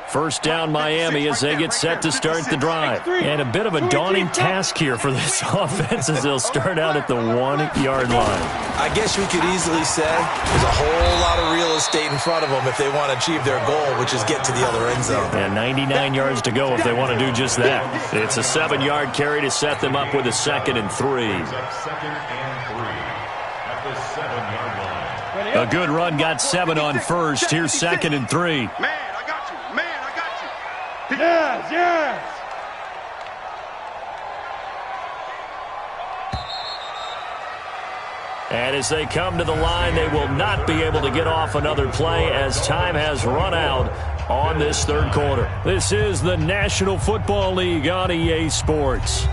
First down Miami as they get set to start the drive. And a bit of a daunting task here for this offense as they'll start out at the 1-yard line. I guess we could easily say there's a whole lot of real estate in front of them if they want to achieve their goal, which is get to the other end zone. And 99 yards to go if they want to do just that. It's a 7-yard carry to set them up with a 2nd and 3. 2nd and 3 at the 7-yard line. A good run got 7 on first. Here's 2nd and 3. Man, I got you. Man, I got you. Yes. And as they come to the line, they will not be able to get off another play as time has run out on this 3rd quarter. This is the National Football League on EA Sports.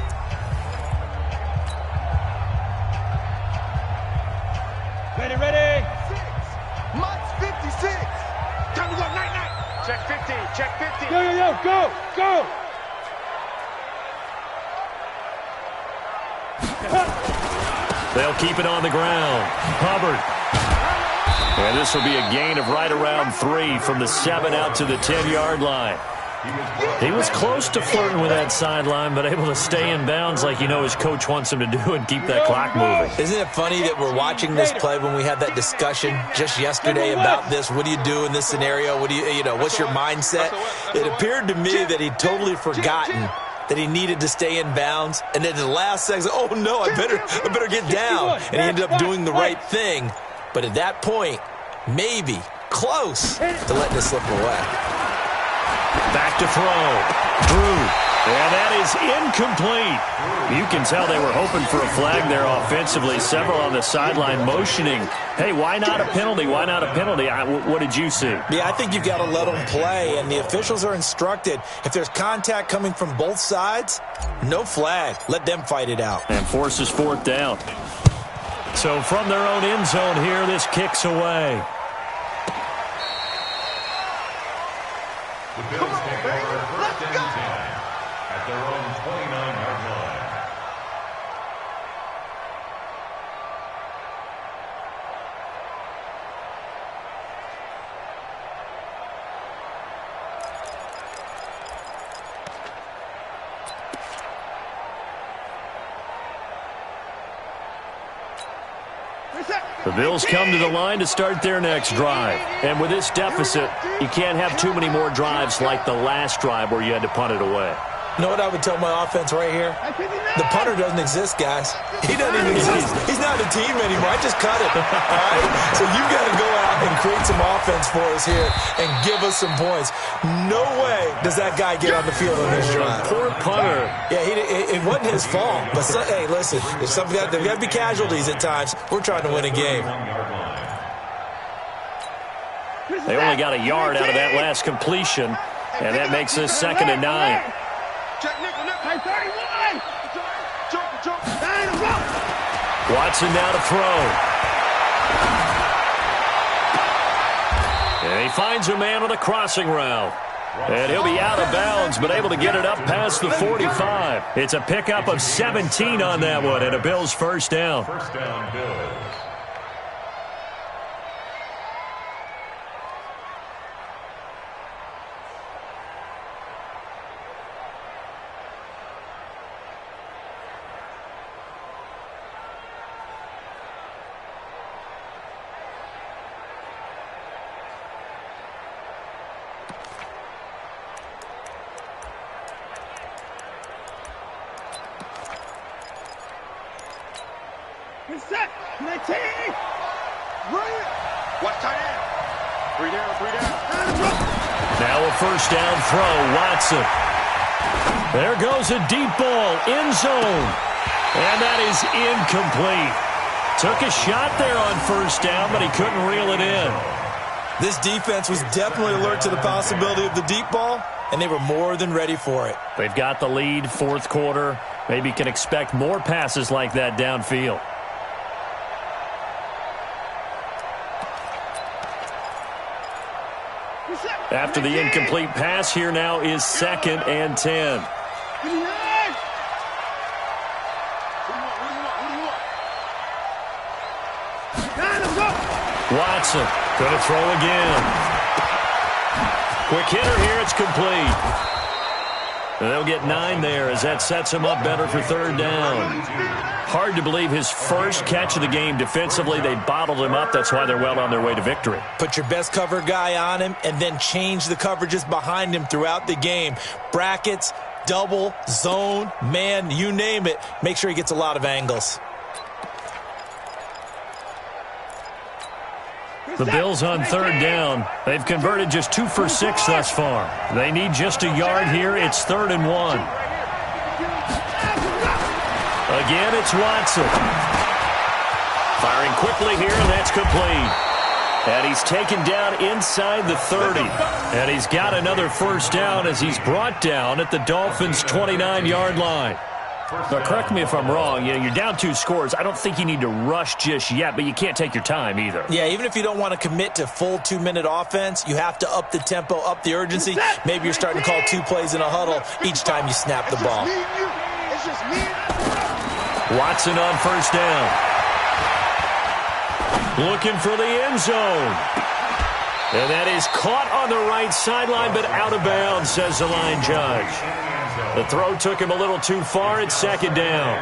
Ready. 6. Check 15, check 15. Yo, go, go. They'll keep it on the ground. Hubbard. And this will be a gain of right around 3 from the 7 out to the 10-yard line. He was close to flirting with that sideline, but able to stay in bounds like you know his coach wants him to do and keep that clock moving. Isn't it funny that we're watching this play when we had that discussion just yesterday about this? What do you do in this scenario? What do you know, what's your mindset? It appeared to me that he'd totally forgotten that he needed to stay in bounds, and then the last second, oh no, I better get down. And he ended up doing the right thing. But at that point, maybe close to letting it slip away. Back to throw. Drew. And that is incomplete. You can tell they were hoping for a flag there offensively. Several on the sideline motioning, hey, why not a penalty? Why not a penalty? What did you see? Yeah, I think you've got to let them play, and the officials are instructed. If there's contact coming from both sides, no flag. Let them fight it out. And forces 4th down. So from their own end zone here, this kicks away. The Bills take over 1st and 10 at their own 29-yard line. The Bills come to the line to start their next drive. And with this deficit, you can't have too many more drives like the last drive where you had to punt it away. You know what I would tell my offense right here? The punter doesn't exist, guys. He doesn't even exist. He's not a team anymore. I just cut it. All right? So you've got to go out and create some offense for us here and give us some points. No way does that guy get on the field on this drive. Poor punter. Yeah, it wasn't his fault. But, hey, listen, there's got to be casualties at times. We're trying to win a game. They only got a yard out of that last completion, and that makes this 2nd and 9. Check nickel. Hey, 31. Jump. Watson now to throw. And he finds a man on a crossing route. And he'll be out of bounds, but able to get it up past the 45. It's a pickup of 17 on that one, and a Bills 1st down. 1st down, Bills. Set. 19. Watch tight end. 3 down. Now a 1st down throw, Watson. There goes a deep ball, end zone. And that is incomplete. Took a shot there on 1st down, but he couldn't reel it in. This defense was definitely alert to the possibility of the deep ball, and they were more than ready for it. They've got the lead, 4th quarter. Maybe can expect more passes like that downfield. After the incomplete pass, here now is 2nd and 10. Watson going to throw again. Quick hitter here, it's complete. And they'll get 9 there as that sets him up better for 3rd down. Hard to believe his first catch of the game defensively. They bottled him up. That's why they're well on their way to victory. Put your best cover guy on him and then change the coverages behind him throughout the game. Brackets, double, zone, man, you name it. Make sure he gets a lot of angles. The Bills on 3rd down. They've converted just 2 for 6 thus far. They need just a yard here. It's 3rd and 1. Again, it's Watson. Firing quickly here, and that's complete. And he's taken down inside the 30. And he's got another 1st down as he's brought down at the Dolphins' 29-yard line. Now, correct me if I'm wrong. You know, you're down 2 scores. I don't think you need to rush just yet, but you can't take your time either. Yeah, even if you don't want to commit to full 2-minute offense, you have to up the tempo, up the urgency. Maybe you're starting to call 2 plays in a huddle each time you snap the ball. Watson on first down. Looking for the end zone. And that is caught on the right sideline, but out of bounds, says the line judge. The throw took him a little too far. It's second down.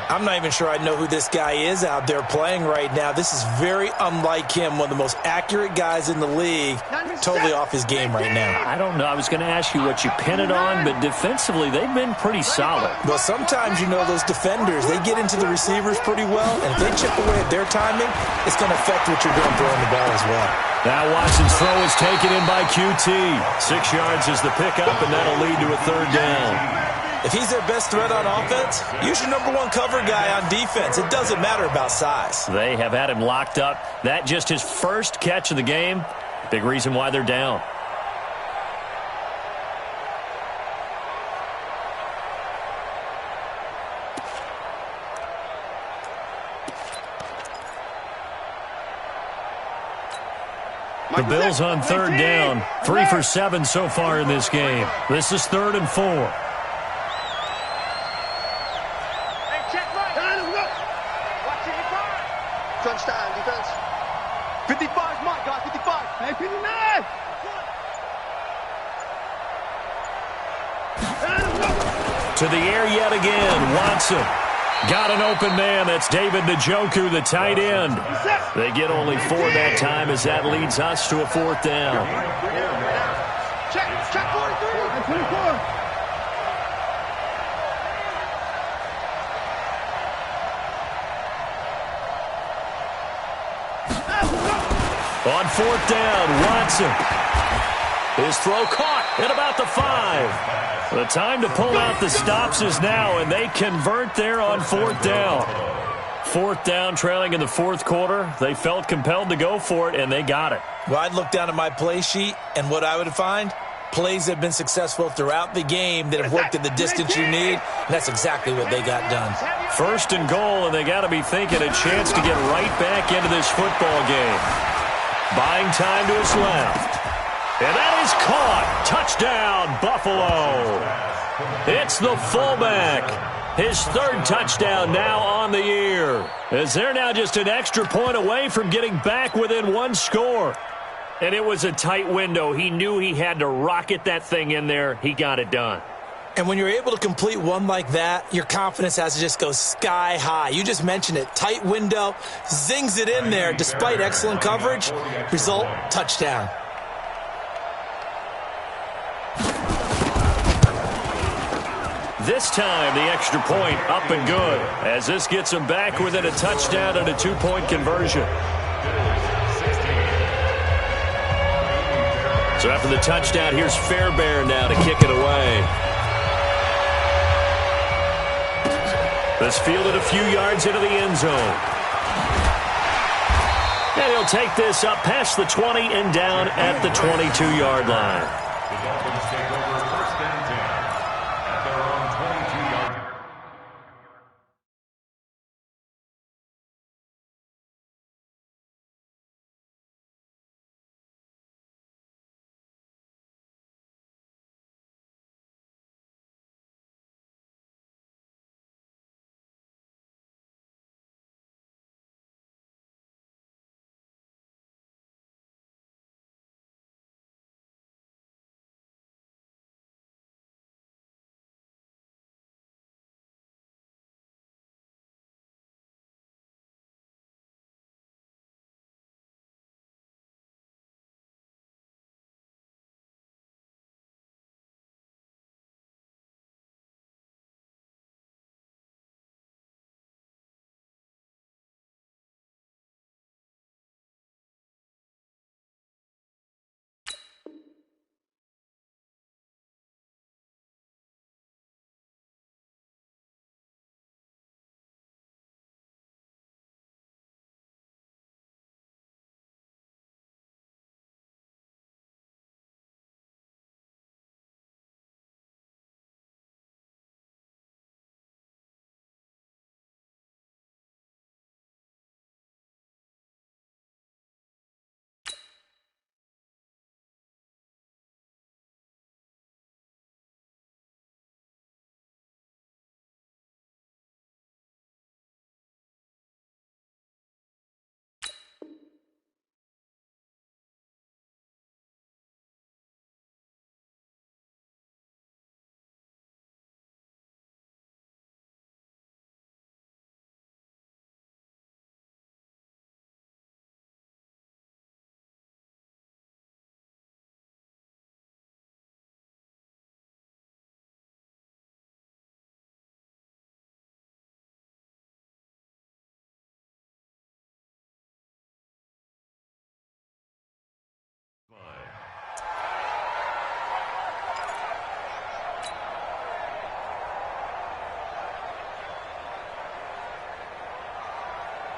I'm not even sure I know who this guy is out there playing right now. This is very unlike him, one of the most accurate guys in the league. Totally off his game right now. I don't know. I was going to ask you what you pin it on, but defensively, they've been pretty solid. Well, sometimes, you know, those defenders, they get into the receivers pretty well, and if they chip away at their timing, it's going to affect what you're doing throwing the ball as well. Now Watson's throw is taken in by QT. 6 yards is the pickup, and that'll lead to a third down. If he's their best threat on offense, use your number 1 cover guy on defense. It doesn't matter about size. They have had him locked up. That just his first catch of the game. Big reason why they're down. The Bills on third down. 3 for 7 so far in this game. This is 3rd and 4. Touchdown, defense. 55, Mike, guys, 55. Hey, 59. To the air yet again. Watson got an open man. That's David Njoku, the tight end. They get only 4 that time as that leads us to a 4th down. Check 43. 24. On 4th down, Watson. His throw caught at about the 5. The time to pull out the stops is now, and they convert there on 4th down. 4th down, trailing in the 4th quarter. They felt compelled to go for it, and they got it. Well, I'd look down at my play sheet, and what I would find, plays that have been successful throughout the game that have worked at the distance you need, and that's exactly what they got done. 1st and goal, and they got to be thinking a chance to get right back into this football game. Buying time to his left. And that is caught. Touchdown, Buffalo. It's the fullback. His 3rd touchdown now on the year. As they're now just an extra point away from getting back within 1 score. And it was a tight window. He knew he had to rocket that thing in there. He got it done. And when you're able to complete one like that, your confidence has to just go sky high. You just mentioned it. Tight window, zings it in there despite excellent coverage. Result, touchdown. This time, the extra point up and good, as this gets them back within a touchdown and a 2-point conversion. So after the touchdown, here's Fairbairn now to kick it away. This fielded a few yards into the end zone. And he'll take this up past the 20 and down at the 22-yard line.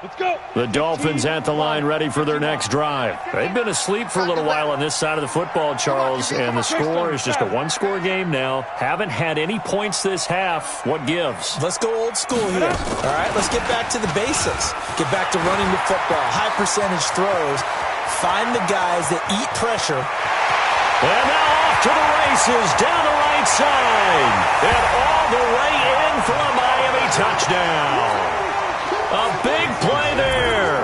Let's go. The Dolphins at the line ready for their next drive. They've been asleep for a little while on this side of the football, Charles, and the score is just a one-score game now. Haven't had any points this half. What gives? Let's go old school here. All right, let's get back to the basics. Get back to running the football, high percentage throws. Find the guys that eat pressure. And now off to the races, down the right side. And all the way in for a Miami touchdown. A big play there.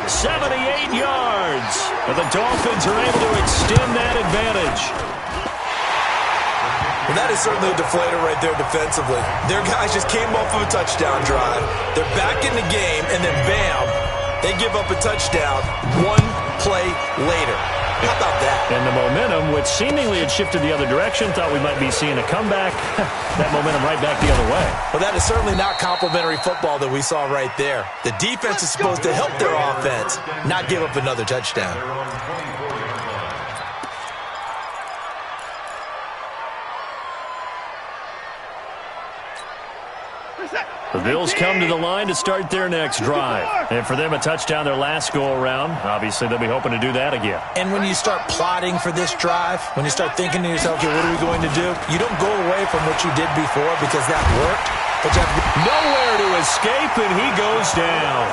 78 yards. And the Dolphins are able to extend that advantage. Well, that is certainly a deflator right there defensively. Their guys just came off of a touchdown drive. They're back in the game, and then bam, they give up a touchdown one play later. How about that? And the momentum, which seemingly had shifted the other direction, thought we might be seeing a comeback. That momentum right back the other way. Well, that is certainly not complimentary football that we saw right there. The defense is supposed to help their offense, not give up another touchdown. The Bills come to the line to start their next drive. And for them, a touchdown their last go-around. Obviously, they'll be hoping to do that again. And when you start plotting for this drive, when you start thinking to yourself, okay, what are we going to do? You don't go away from what you did before because that worked. But you have nowhere to escape, and he goes down.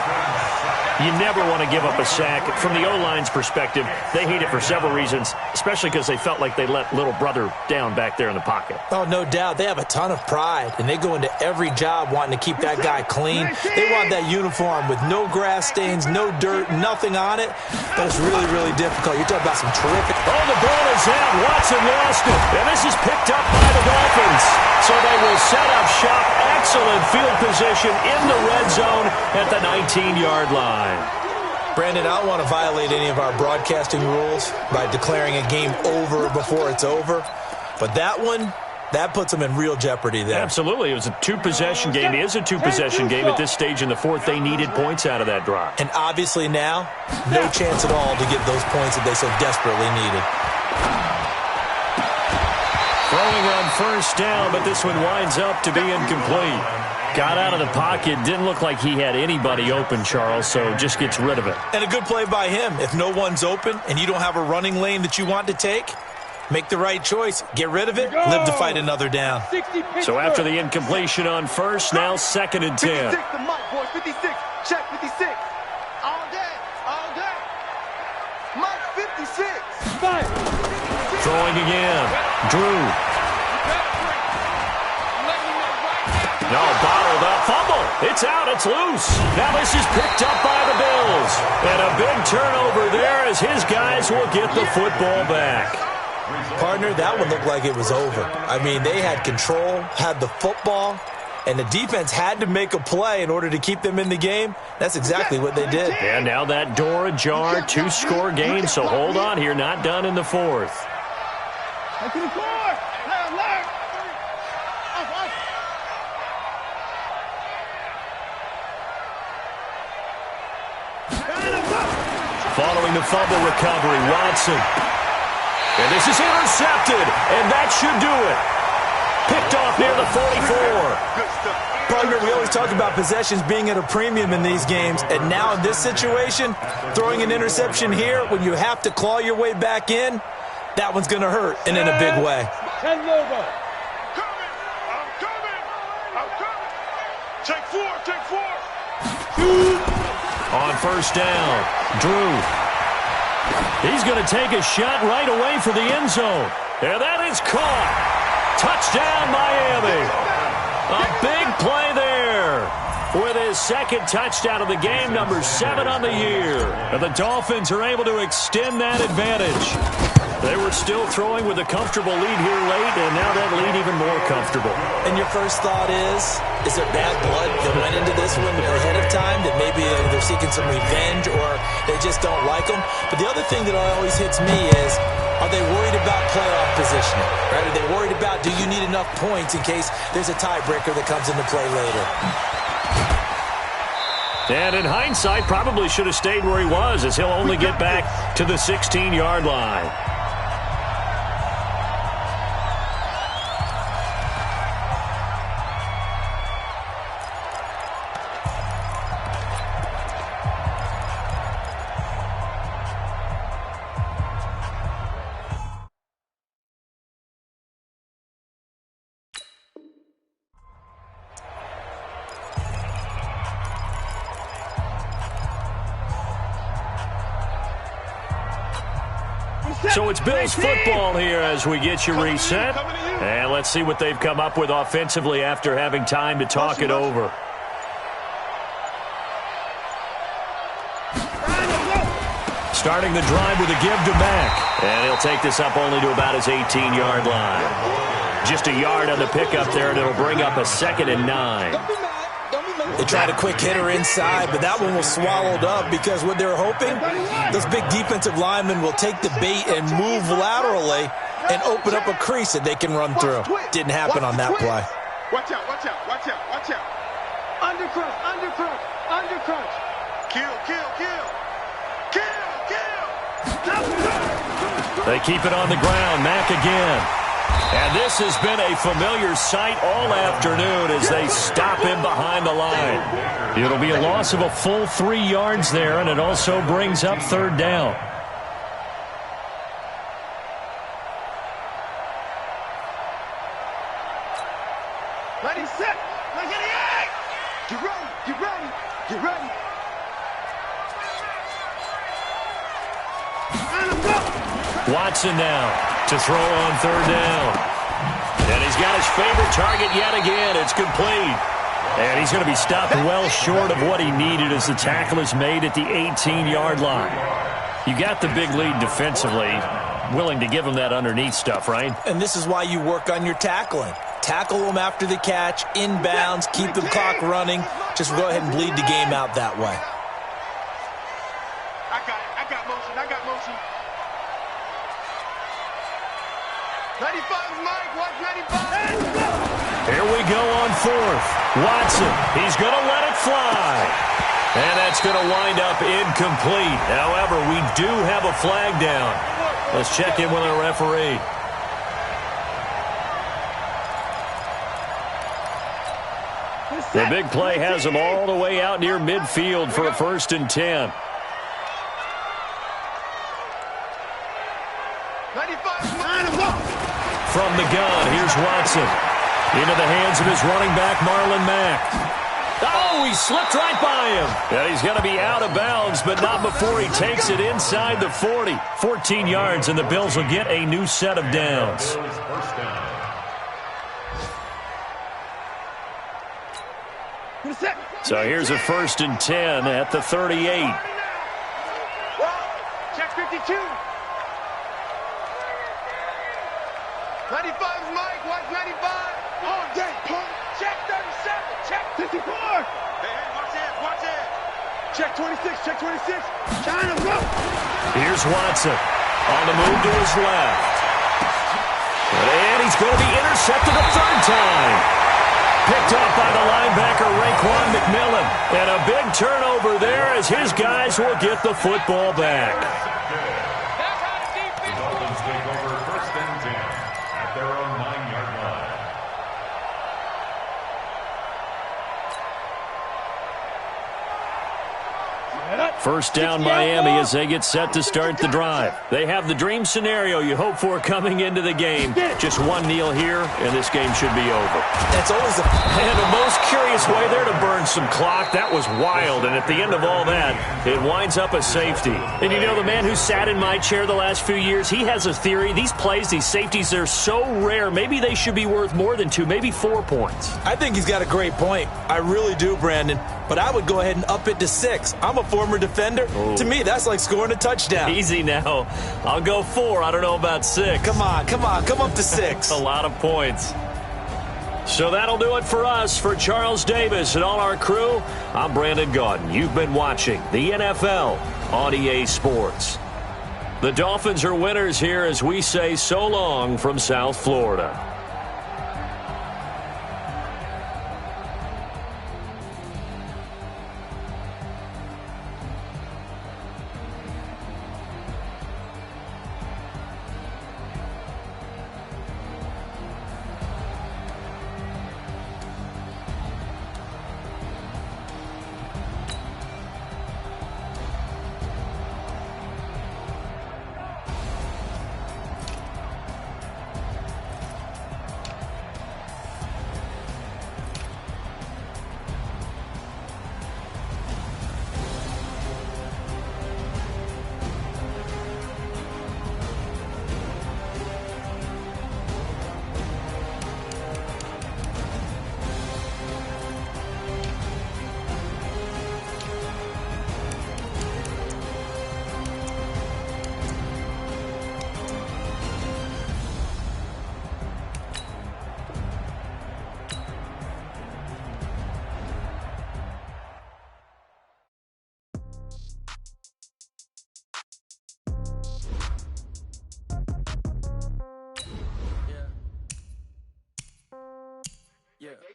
You never want to give up a sack. From the O-line's perspective, they hate it for several reasons, especially because they felt like they let little brother down back there in the pocket. Oh, no doubt. They have a ton of pride, and they go into every job wanting to keep that guy clean. They want that uniform with no grass stains, no dirt, nothing on it. But it's really, really difficult. You're talking about some terrific... Oh, the ball is out. Watson lost it. And this is picked up by the Dolphins. So they will set up shop. Excellent field position in the red zone at the 19-yard line. Brandon, I don't want to violate any of our broadcasting rules by declaring a game over before it's over. But that one, that puts them in real jeopardy there. Absolutely. It was a two-possession game. It is a two-possession game at this stage in the fourth. They needed points out of that drive. And obviously now, no chance at all to get those points that they so desperately needed. Throwing on first down, but this one winds up to be incomplete. Got out of the pocket. Didn't look like he had anybody open, Charles, so just gets rid of it. And a good play by him. If no one's open and you don't have a running lane that you want to take, make the right choice. Get rid of it. Live to fight another down. So after the incompletion on first, now 2nd and 10. 56 to Mike, boys. 56. Check 56. All day. All day. Mike, 56. Throwing again. Drew. No, bottled up. Fumble. It's out. It's loose. Now this is picked up by the Bills. And a big turnover there as his guys will get the football back. Partner, that one looked like it was over. I mean, they had control, had the football, and the defense had to make a play in order to keep them in the game. That's exactly what they did. And now that door ajar, 2-score game, so hold on here. Not done in the fourth. Following the fumble recovery, Watson. And this is intercepted, and that should do it. Picked off near the 44. Partner, we always talk about possessions being at a premium in these games, and now in this situation, throwing an interception here when you have to claw your way back in, that one's going to hurt, and in a big way. I'm coming. Take four. On first down, Drew. He's going to take a shot right away for the end zone. And that is caught. Touchdown, Miami. A big play there with his second touchdown of the game, number 7 on the year. And the Dolphins are able to extend that advantage. They were still throwing with a comfortable lead here late, and now that lead even more comfortable. And your first thought is there bad blood that went into this one ahead of time, that maybe they're seeking some revenge or they just don't like them? But the other thing that always hits me is, are they worried about playoff positioning? Right? Are they worried about, do you need enough points in case there's a tiebreaker that comes into play later? And in hindsight, probably should have stayed where he was, as he'll only get back to the 16-yard line. So it's Bills football here as we get you reset. And let's see what they've come up with offensively after having time to talk it over. Starting the drive with a give to Mack. And he'll take this up only to about his 18-yard line. Just a yard on the pickup there, and it'll bring up a 2nd and 9. They tried a quick hitter inside, but that one was swallowed up because what they're hoping, those big defensive linemen will take the bait and move laterally and open up a crease that they can run through. Didn't happen on that play. Watch out, watch out, watch out, watch out. Undercrunch, undercrunch, undercrunch. Kill, kill, kill. Kill, kill. They keep it on the ground. Mack again. And this has been a familiar sight all afternoon as they stop him behind the line. It'll be a loss of a full 3 yards there, and it also brings up 3rd down. Ready, set. Let's get it. Get ready, get ready, get ready. Watson now to throw on 3rd down. And he's got his favorite target yet again. It's complete. And he's going to be stopped well short of what he needed as the tackle is made at the 18-yard line. You got the big lead defensively, willing to give him that underneath stuff, right? And this is why you work on your tackling. Tackle them after the catch, inbounds, keep the clock running. Just go ahead and bleed the game out that way. I got motion, I got motion. 95's Mike, watch 95. Here we go on 4th. Watson, he's going to let it fly. And that's going to wind up incomplete. However, we do have a flag down. Let's check in with our referee. The big play has them all the way out near midfield for a 1st and 10. 95's Mike. From the gun, here's Watson. Into the hands of his running back, Marlon Mack. Oh, he slipped right by him. And he's going to be out of bounds, but not before he takes it inside the 40. 14 yards, and the Bills will get a new set of downs. So here's a 1st and 10 at the 38. Check 52. 95's Mike, watch 95. On deck, check 37, check 54. Hey, watch it, watch it. Check 26, check 26. China, go. Here's Watson on the move to his left. And he's going to be intercepted a 3rd time. Picked up by the linebacker, Raekwon McMillan. And a big turnover there as his guys will get the football back. The Dolphins take over 1st and 10 at their own 9-yard line. First down Miami as they get set to start the drive. They have the dream scenario you hope for coming into the game. Just one kneel here, and this game should be over. That's always And the most curious way there to burn some clock. That was wild, and at the end of all that, it winds up a safety. And you know, the man who sat in my chair the last few years, he has a theory. These plays, these safeties, they're so rare. Maybe they should be worth more than 2, maybe 4 points. I think he's got a great point. I really do, Brandon. But I would go ahead and up it to 6. I'm a former defender. Ooh. To me, that's like scoring a touchdown. Easy now. I'll go 4. I don't know about 6. Come on. Come up to 6. A lot of points. So that'll do it for us. For Charles Davis and all our crew, I'm Brandon Gaudin. You've been watching the NFL on EA Sports. The Dolphins are winners here as we say so long from South Florida.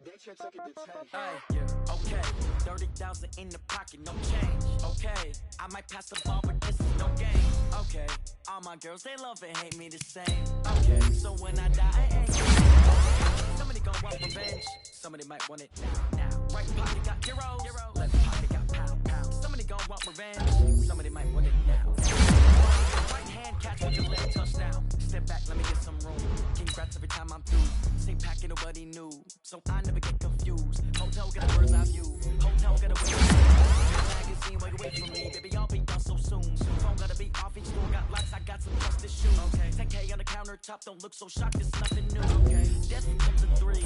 They check it to 10. Yeah, okay. 30,000 in the pocket, no change. Okay, I might pass the ball, but this is no game. Okay, all my girls, they love and hate me the same. Okay, so when I die, I ain't somebody gon' want revenge. Somebody might want it now. Right pocket got euros, left pocket got pound. Somebody gon' want revenge. Somebody might want it now. Right hand catch with the left touchdown. Step back, let me get some room. Congrats every time I'm through. Same packet, nobody knew, so I never get confused. Hotel got a bird's eye view. Hotel got a wait. Magazine, wait away from me, baby. I'll be done so soon. Phone gotta be off. Each store got lights. I got some trusted shoes. Okay, 10K on the countertop. Don't look so shocked. It's nothing new. Okay, death comes in 3. 2.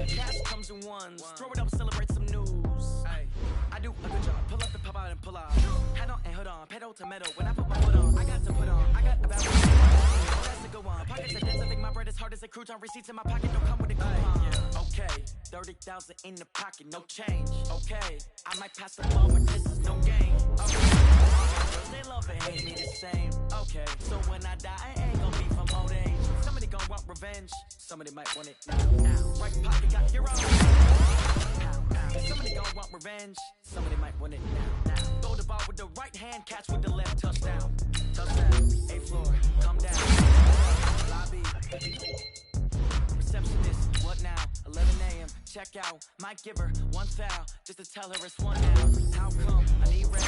Cash comes in 1s. Throw it up, celebrate some news. Hey, I do a good job. Pull up the pop out and pull out. Head on and hood on. Pedal to metal. When I put my foot on, I got to put on. I got about that's to go on. Pockets are dense. I think my bread is hard as a crouton. Receipts in my pocket don't come with a coupon. Okay, 30,000 in the pocket, no change. Okay, I might pass the ball, but this is no game. Okay, girls, they love and hate me the same. Okay, so when I die, I ain't gon' be from old age. Somebody gon' want revenge. Somebody might want it now. Right pocket got euros. Somebody gon' want revenge. Somebody might want it now. Throw the ball with the right hand, catch with the left, touchdown. Touchdown, 8th floor, come down. Lobby. Receptionist, what now? 11 a.m. Check out. Might give her 1 foul just to tell her it's 1 now. How come? I need rest.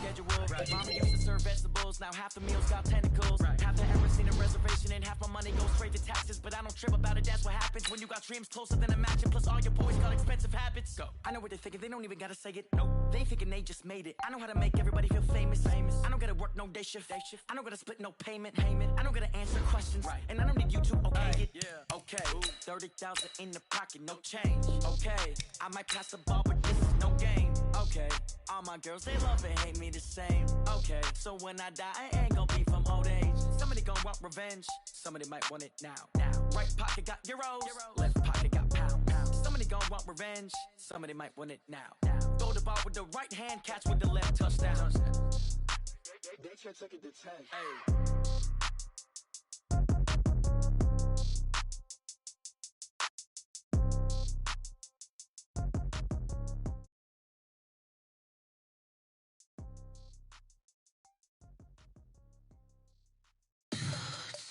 Schedule. Mama used to serve vegetables. Now half the meals got tentacles. Half the ever seen a reservation and half my money goes straight to taxes. But I don't trip about it. That's what happens when you got dreams closer than a match. And plus all your boys got expensive habits. Go. I know what they're thinking. They don't even gotta say it. Nope. They ain't thinking they just made it. I know how to make everybody feel famous. I don't gotta work no day shift. I don't gotta split no payment. I don't gotta answer questions. And I don't need you to okay it. Okay. 30,000 in the pocket, no change. Okay, I might pass the ball, but this is no game. Okay, all my girls, they love and hate me the same. Okay, so when I die, I ain't gon' be from old age. Somebody gon' want revenge. Somebody might want it now. Right pocket got euros. Left pocket got pound. Somebody gon' want revenge. Somebody might want it now. Throw the ball with the right hand, catch with the left, touchdown. They check it to 10. Hey.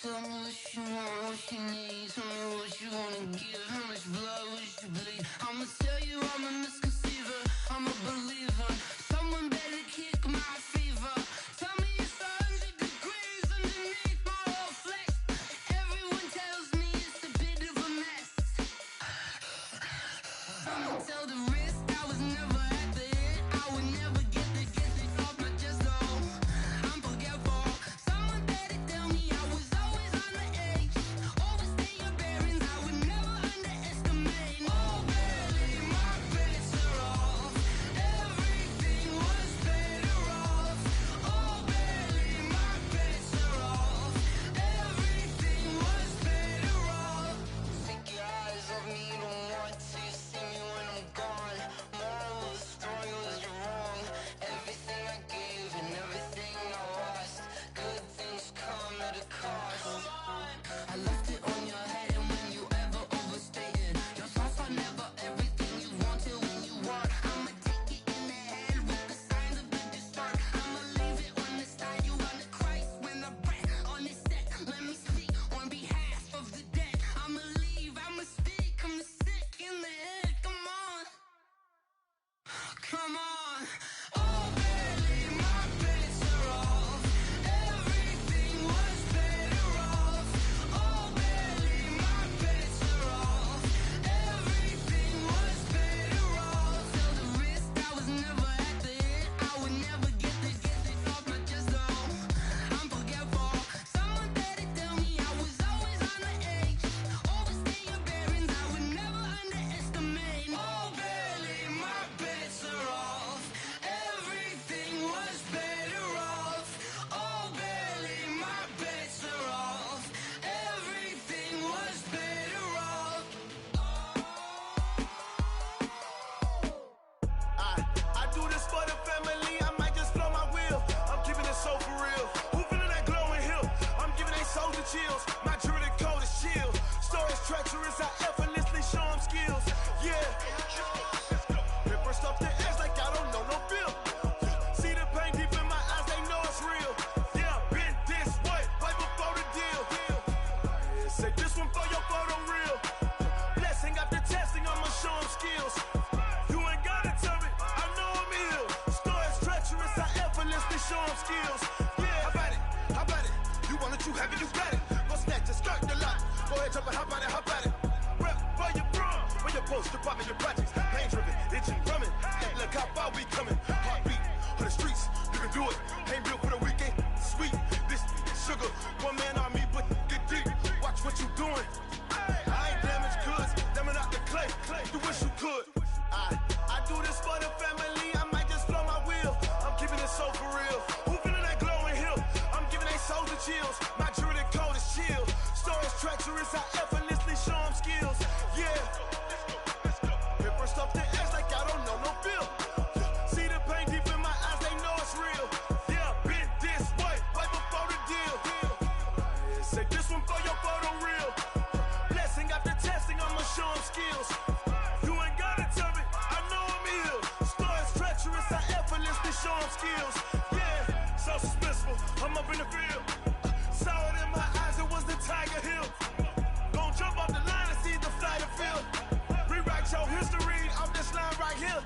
Tell me what you want, what you need. Tell me what you wanna give. How much blood would you bleed? I'ma tell you I'm a misconceiver. I'm a believer. Someone better kick my fever. Tell me it's 100 degrees underneath my whole flesh. Everyone tells me it's a bit of a mess. I'ma tell the risk I was never at the end. I would never get this off my chest though. I'm forgetful. Someone better tell me I was always on the edge. Overstay your bearings, I would never underestimate. Oh baby, my bets are off. Everything was better off. Oh baby, my bets are off. Everything was better off. Take your eyes off me, don't want to see me when I'm gone. Moral of the story was you're wrong. Everything I gave and everything I lost. Good things come at a cost. I left it on your head, and when you ever overstated your thoughts are never everything you wanted when you want. I'ma take it in the head with the signs of the distort. I'ma leave it on the side. You on the Christ when I breath on this set. Let me speak on behalf of the dead. I'ma leave, I'ma speak. I'm sick in the head. Come on, come on. Oh baby, my bets are off. Everything was better off. Oh baby, my bets are off. Everything was better off. Tell the risk I was never at the end. I would never get this off my chest though. I'm forgetful. Someone better tell me I was always on the edge. Overstay your bearings, I would never underestimate. Oh baby, my bets are off. Everything was better off. Oh baby, my bets are off. Everything was better off. I do this for the family, I might just blow my wheel. I'm keeping it so for real. Who feeling that glowing hill? I'm giving they soldier chills. My jewelry coat is chill. Storage treacherous, I them skills. Yeah, so suspenseful. I'm up in the field. Saw it in my eyes, it was the Tiger Hill. Gon' jump off the line and see the flight of field. Rewrite your history off this line right here.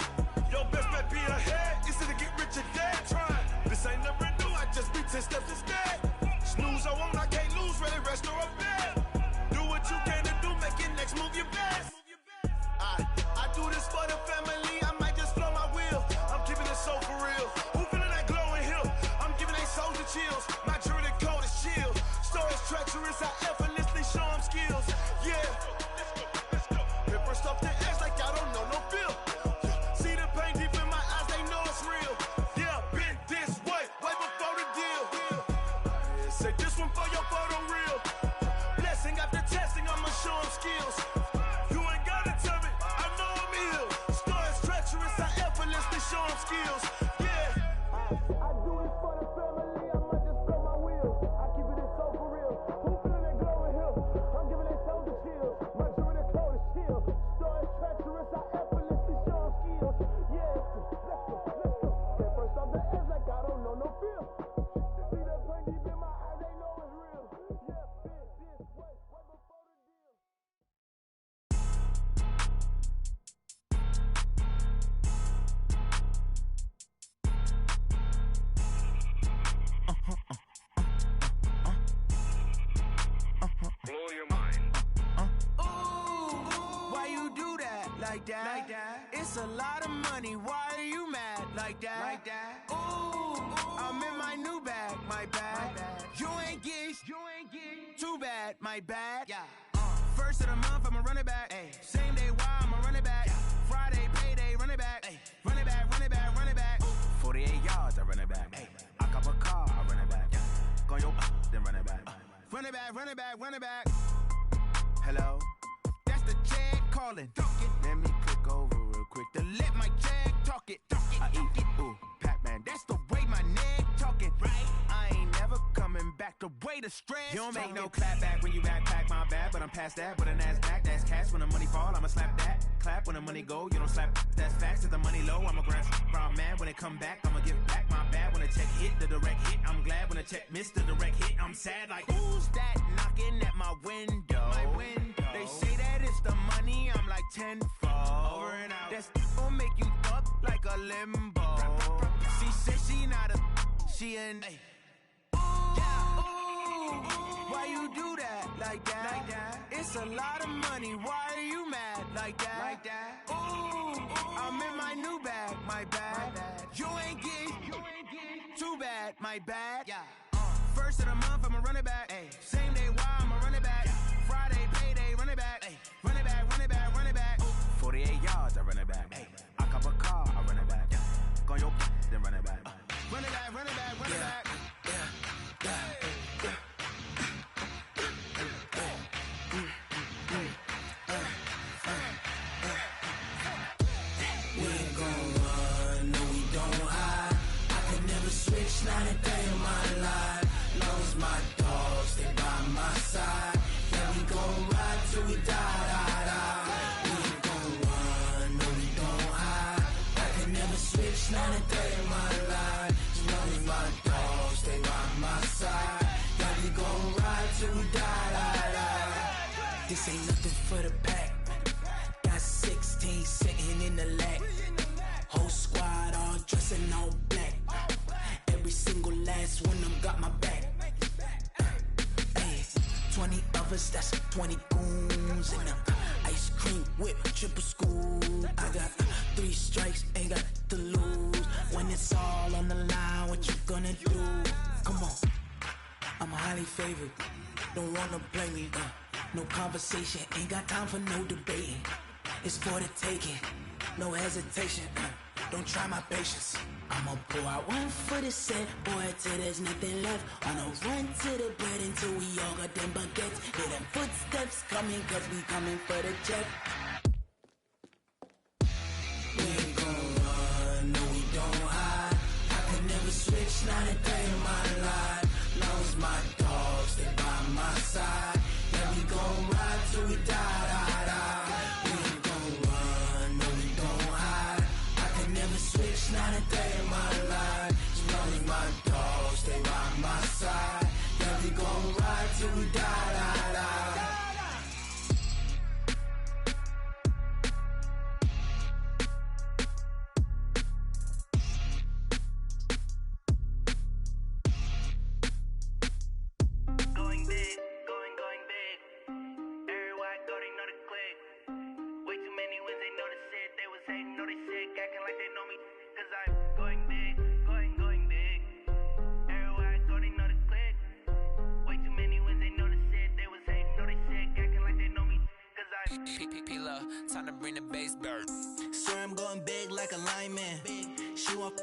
Your best bet be ahead, easy to get rich or dead trying. This ain't never new, I just be 10 steps instead. Snooze I won't, I can't lose, ready, rest or a bed. Do what you can to do, make your next move your best. I do this for the family, I might just blow my wheel. I'm keeping it so for real. Who feeling that glowing hill? I'm giving they soldier chills. My jewelry code is chill. Stories treacherous, I effortlessly show them skills. Yeah, hit first off the edge like I don't know no feel. See the pain deep in my eyes, they know it's real. Yeah, been this way before the deal. Say this one for your photo reel. Blessing after testing, I'ma show them skills. You ain't gotta tell me, I know I'm ill. Stories treacherous, I effortlessly show them skills. Yeah, I do this for the family, I might just blow my wheel. I keep it so for real. Who feeling that glowing hill? I'm giving they soldier chills. My jewelry code is chill. Stories treacherous, I effortlessly show them skills. Yeah, let's go. Get first off the edge like I don't know no feel. See the pain deep in my eyes, they know it's real. Yeah, been this way before the deal. Blow your mind. Why you do that like that? It's a lot of money. Why are you mad like that? Ooh, I'm in my new bag, my bad. You ain't get too bad, my bad. First of the month, I'ma run it back. Same day, why I'ma run it back. Friday, payday, run it back. Run it back, run it back, run it back. 48 yards, I run it back. I cop a car, I run it back. Go your then run it back. Run it back, run it back, run it back. Hello, that's the jag calling. Let me click over real quick to let my jag talk it. I eat it, ooh, Pac-Man. That's the way my neck talking. Right, I ain't never coming back. The way the stress. You don't make no clap back when you backpack, my bad. But I'm past that. With a NASDAQ, that's cash. When the money fall, I'ma slap that. Clap when the money go, you don't slap. That's facts. If the money low, I'ma grab brown man. When it come back, I'ma give back my bad. When the check hit, the direct hit. I'm glad when the check missed the direct hit. I'm sad like who's that knocking at my window? They say that it's the money. I'm like tenfold. Over and out. That's gon' make you up like a limbo. She said she not a. She an. Why you do that like that? It's a lot of money. Why are you mad like that? Ooh, I'm in my new bag, my bad. You ain't get too bad, my bad. First of the month, I'ma run it back. Same day, why I'ma run it back. Friday, payday, run it back. Run it back, run it back, run it back. 48 yards, I run it back. I cop a car, I run it back. Go your then run it back. Run it back, run it back, run it back. We ain't gon' run, no we don't hide. I could never switch, not a day in my life. Long as my dogs stay by my side. Yeah, we gon' ride till we die. We ain't gon' run, no we don't hide. I could never switch, not a day in my life. As long as my dogs stay by my side. Yeah, we gon' ride till we die. This ain't nothing for the pack. Got 16 sitting in the lag. Whole squad all dressing all black. Every single last one of them got my back. 20 of us, that's 20 goons in them. Ice cream whip, triple scoop. I got 3 strikes, ain't got to lose. When it's all on the line, what you gonna do? Come on, I'm highly favored. Don't wanna play me, no conversation, ain't got time for no debating. It's for the taking, no hesitation. Don't try my patience. I'ma pour out one for the set, boy, till there's nothing left. On a run to the bread until we all got them baguettes. Hear them footsteps coming, cause we coming for the check. We ain't gon' run, no we don't hide. I could never switch, not a day in my life. Long as my dogs stay by my side. Yeah, we gon' ride till we die. We ain't gon' run, no we don't hide. I could never switch, not a day in my life. like they know me, cause I'm going big, going big. Everywhere I go, they know the click. Way too many wins, they know the shit. They was hating, know they sick, acting like they know me, cause I'm P-P-P-Love, time to bring the bass bird. Swear I'm going big like a lineman. She want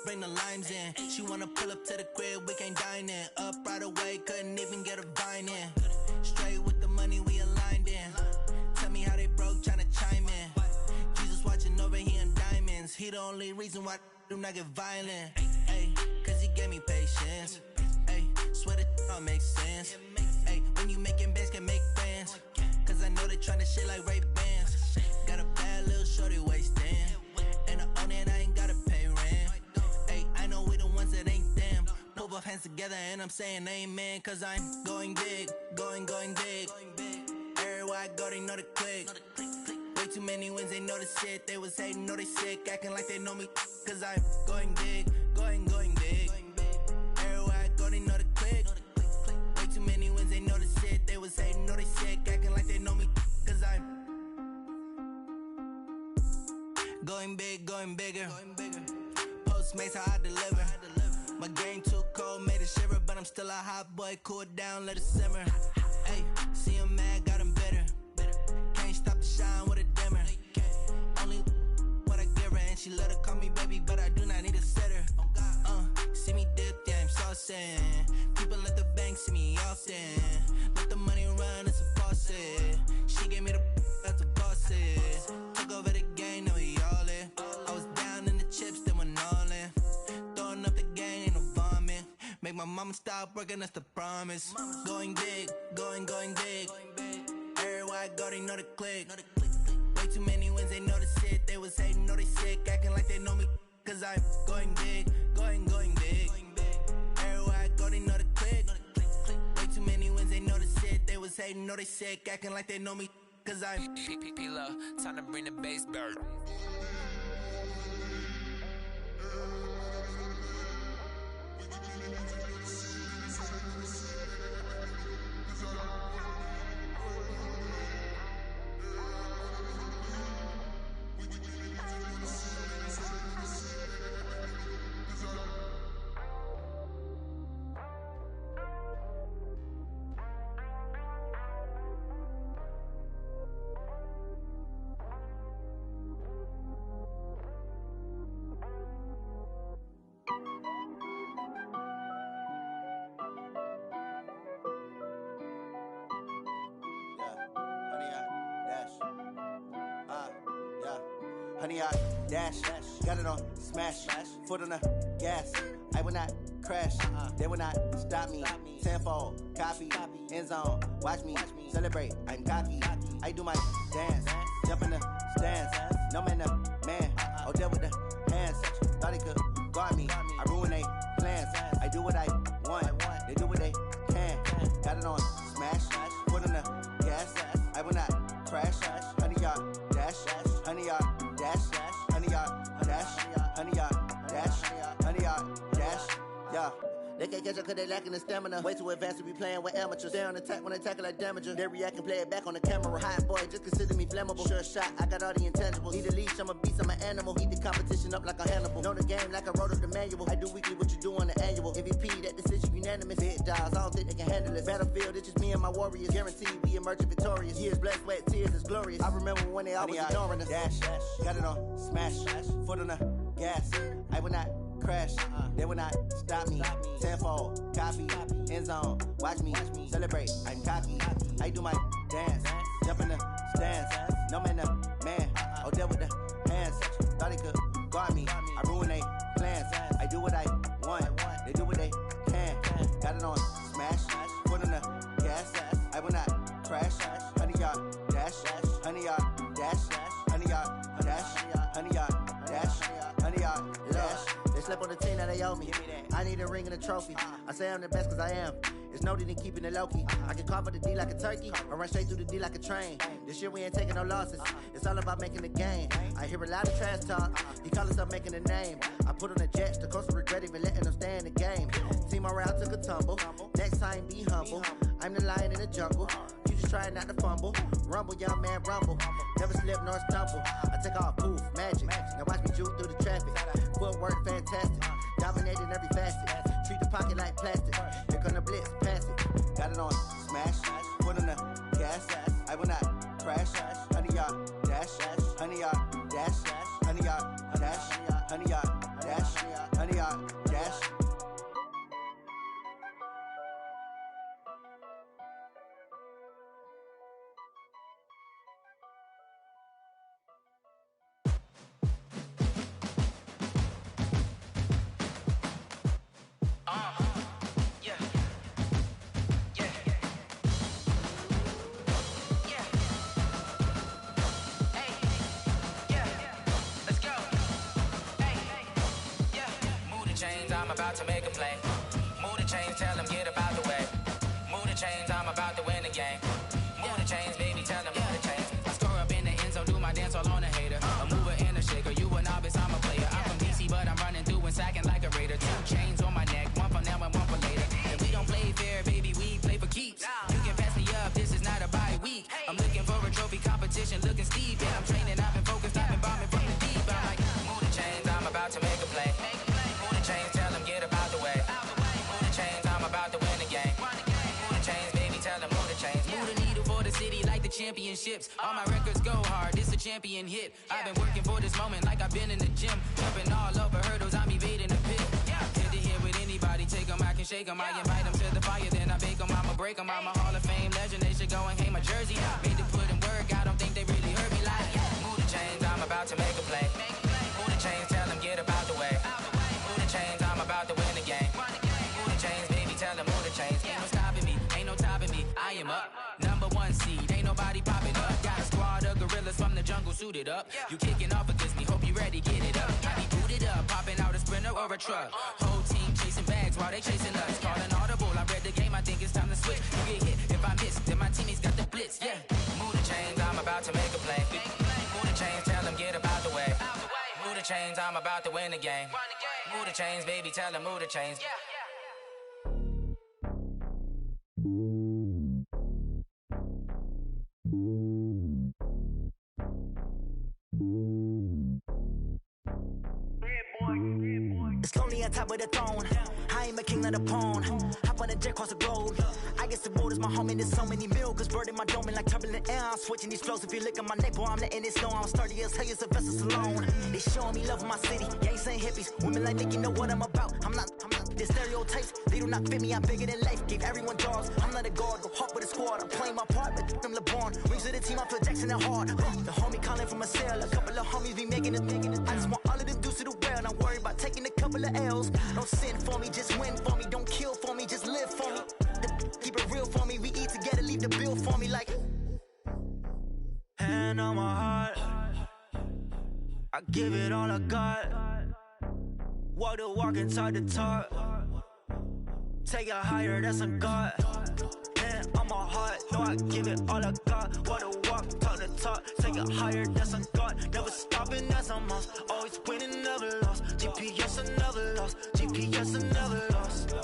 bring the limes in. She wanna pull up to the crib, we can't dine in. Up right away, couldn't even get a vine in. Straight with the money, we aligned in. Tell me how they broke, tryna chime in. Jesus watching over here in diamonds. He the only reason why I do not get violent. Ay, cause he gave me patience. Ay, swear that all makes sense. Ay, when you making bands, can make friends. Cause I know they tryna shit like Ray-Bans. Got a bad little shorty wasting. And I own it, I ain't gotta pay rent. Ay, I know we the ones that ain't them. Put both hands together and I'm saying amen. Cause I'm going big, going big. Everywhere I go, they know the click. Way too many wins, they know the shit. They was hating, know they sick, acting like they know me. Cause I'm going big, going big. Everywhere I go, they know the click. Way too many wins, they know the shit. They was hating, know they sick, acting like they know me. Cause I'm going big, going bigger. Postmates how I deliver. My game too cold, made it shiver, but I'm still a hot boy. Cool it down, let it simmer. Hey, see him mad, got him bitter. Can't stop the shine with a dimmer. Only what I give her, and she let her call me baby, but I do not need a sitter. See me dip, yeah, I'm saucing. People at the bank see me often. Let the money run, it's a faucet. She gave me the that's a faucet. Took over the game, now we all in. I was down in the chips, then went all in. Throwing up the game, ain't no vomit. Make my mama stop working, that's the promise. Going big, going big. Everywhere I go, they know the click. Way too many wins, they know the shit. They was hating, know they sick, acting like they know me. Cause I'm going big, going big. Everywhere I go, they know the click. Way too many wins, they know the shit. They was hating, know they sick, acting like they know me. Cause I'm P-P-P-Love, time to bring the bass bird. Honey, I dash, got it on smash, foot on the gas. I will not crash, they will not stop me. Tenfold, copy, end zone, watch me celebrate. I'm cocky, I do my dance, jump in the stands. No man, the man, oh, deal with the hands. Thought he could guard me, I ruin they plans. I do what I want, they do what they can. Got it on smash, foot on the gas. I will not crash, honey, y'all dash, honey, y'all dash, honey, y'all dash, honey, y'all dash, honey, y'all dash, yeah. They can't catch up cause they lacking the stamina. Way too advanced to be playing with amateurs. Stay on attack when I tackle like damager. They react and play it back on the camera. Hot boy, just consider me flammable. Sure shot, I got all the intangibles. Need a leash, I'm a beast, I'm an animal. Eat the competition up like a Hannibal. Know the game like I wrote up the manual. I do weekly what you do on the annual. MVP, that decision unanimous. Big jobs, I don't think they can handle it. Battlefield, it's just me and my warriors. Guaranteed we emerging victorious. Years, blood, sweat, tears, it's glorious. I remember when they always ignoring us. Dash, got it on smash, foot on the gas. I will not crash, they will not stop me. Tenfold, copy, end zone, watch me celebrate. I'm cocky, I do my dance, jump in the stands. No man, the man, oh, deal with the hands. Thought he could guard me, I ruin they plans. I do what I want, they do what they can. Got it on smash, foot on the gas. I will not crash, honey, y'all dash, honey, y'all dash, honey, y'all dash, honey, y'all dash, honey, y'all dash. They slept on the team that they owe me. I need a ring and a trophy. I say I'm the best cause I am. It's no need in keeping it low-key. I can carve up the D like a turkey or run straight through the D like a train. This year we ain't taking no losses. It's all about making the game. I hear a lot of trash talk. He call us up making a name. I put on the jets. The coach will regret even letting them stay in the game. Team morale took a tumble. Next time be humble. I'm the lion in the jungle. You just trying not to fumble. Rumble, young man, rumble. Never slip nor stumble. I take off, poof, magic. Now watch me juke through the 100 yard dash, 100 yard dash. I'm about to make a play. Move the chains, tell them get about the way. Move the chains, I'm about to win the game. Move the chains, baby, tell them move the chains. I score up in the end zone, do my dance all on a hater. A mover and a shaker, you a novice, I'm a player. I'm from DC, but I'm running through and sacking like a raider. 2 chains on my neck, one for now and one for later. If we don't play fair, baby, we play for keeps. You can pass me up, this is not a bye week. I'm looking for a trophy competition, looking steep. Yeah, I'm training, I've been focused, I've been bombing from the deep. I'm like, move the chains, I'm about to make a play. Move the chains, tell them get about the way. Move the chains, I'm about to win the game. Move the chains, baby, tell them move the chains. Move the needle for the city like the championships. All my records go hard, this a champion hit. I've been working for this moment like I've been in the gym. Jumping all over hurdles, I'm evading the pit. Head to head with anybody, take them, I can shake them. I invite them to the fire, then I bake them, I'ma break them. I'm a Hall of Fame legend, they should go and hang my jersey. Made to put in work, I don't think they really heard me like. Move the chains, I'm about to make a play. Move the chains, tell them get about the way. Move the chains, I'm about to win the game. Move the chains, baby, tell them move the chains. Ain't no stopping me, ain't no topping me. I am up, #1 seed, ain't nobody popping up. Got a squad of gorillas from the jungle suited up. You kicking off against me, hope you ready, get it up. I be booted up, popping out a sprinter or a truck. Whole team chasing bags while they chasing us. Calling audible, I read the game, I think it's time to switch. You get hit, if I miss, then my teammates got the blitz, yeah. Move the chains, I'm about to make a play. Move the chains, tell them get about the way. Move the chains, I'm about to win the game. Move the chains, baby, tell them move the chains. It's lonely on top of the throne. I ain't a king of the pawn. Hop on a jet across the globe. I guess the world is my home and there's so many miracles burning my dome and like turbulent air. I'm switching these flows. If you look at my neck, boy, I'm letting it snow. I'm sturdy as hell, it's a vessel alone. They showing me love in my city. Gangs ain't hippies. Women like Nick, you know what I'm about. I'm not the stereotypes. They do not fit me. I'm bigger than life. Gave everyone dogs. I'm not a guard. Go hard with a squad. I'm playing my part, but them LeBron. Rings to the team. I feel Jackson and hard. The homie calling from a cell. A couple of homies be making it. I just want all of them dudes to the well. Not worry about taking a couple of L's. Don't sin for me, just win for me. Don't kill for me, just live for me. Keep it real for me. We eat together, leave the bill for me like. Hand on my heart, I give it all I got. Walk the walk and talk the talk. Take it higher, that's a God. Hand on my heart, no, I give it all I got. Walk the walk, talk the talk. Take it higher, that's a God. Never stopping, that's a must. Always winning, never lost. GPS, I never lost. GPS, I never lost.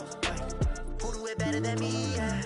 Who do it better than me? Yeah.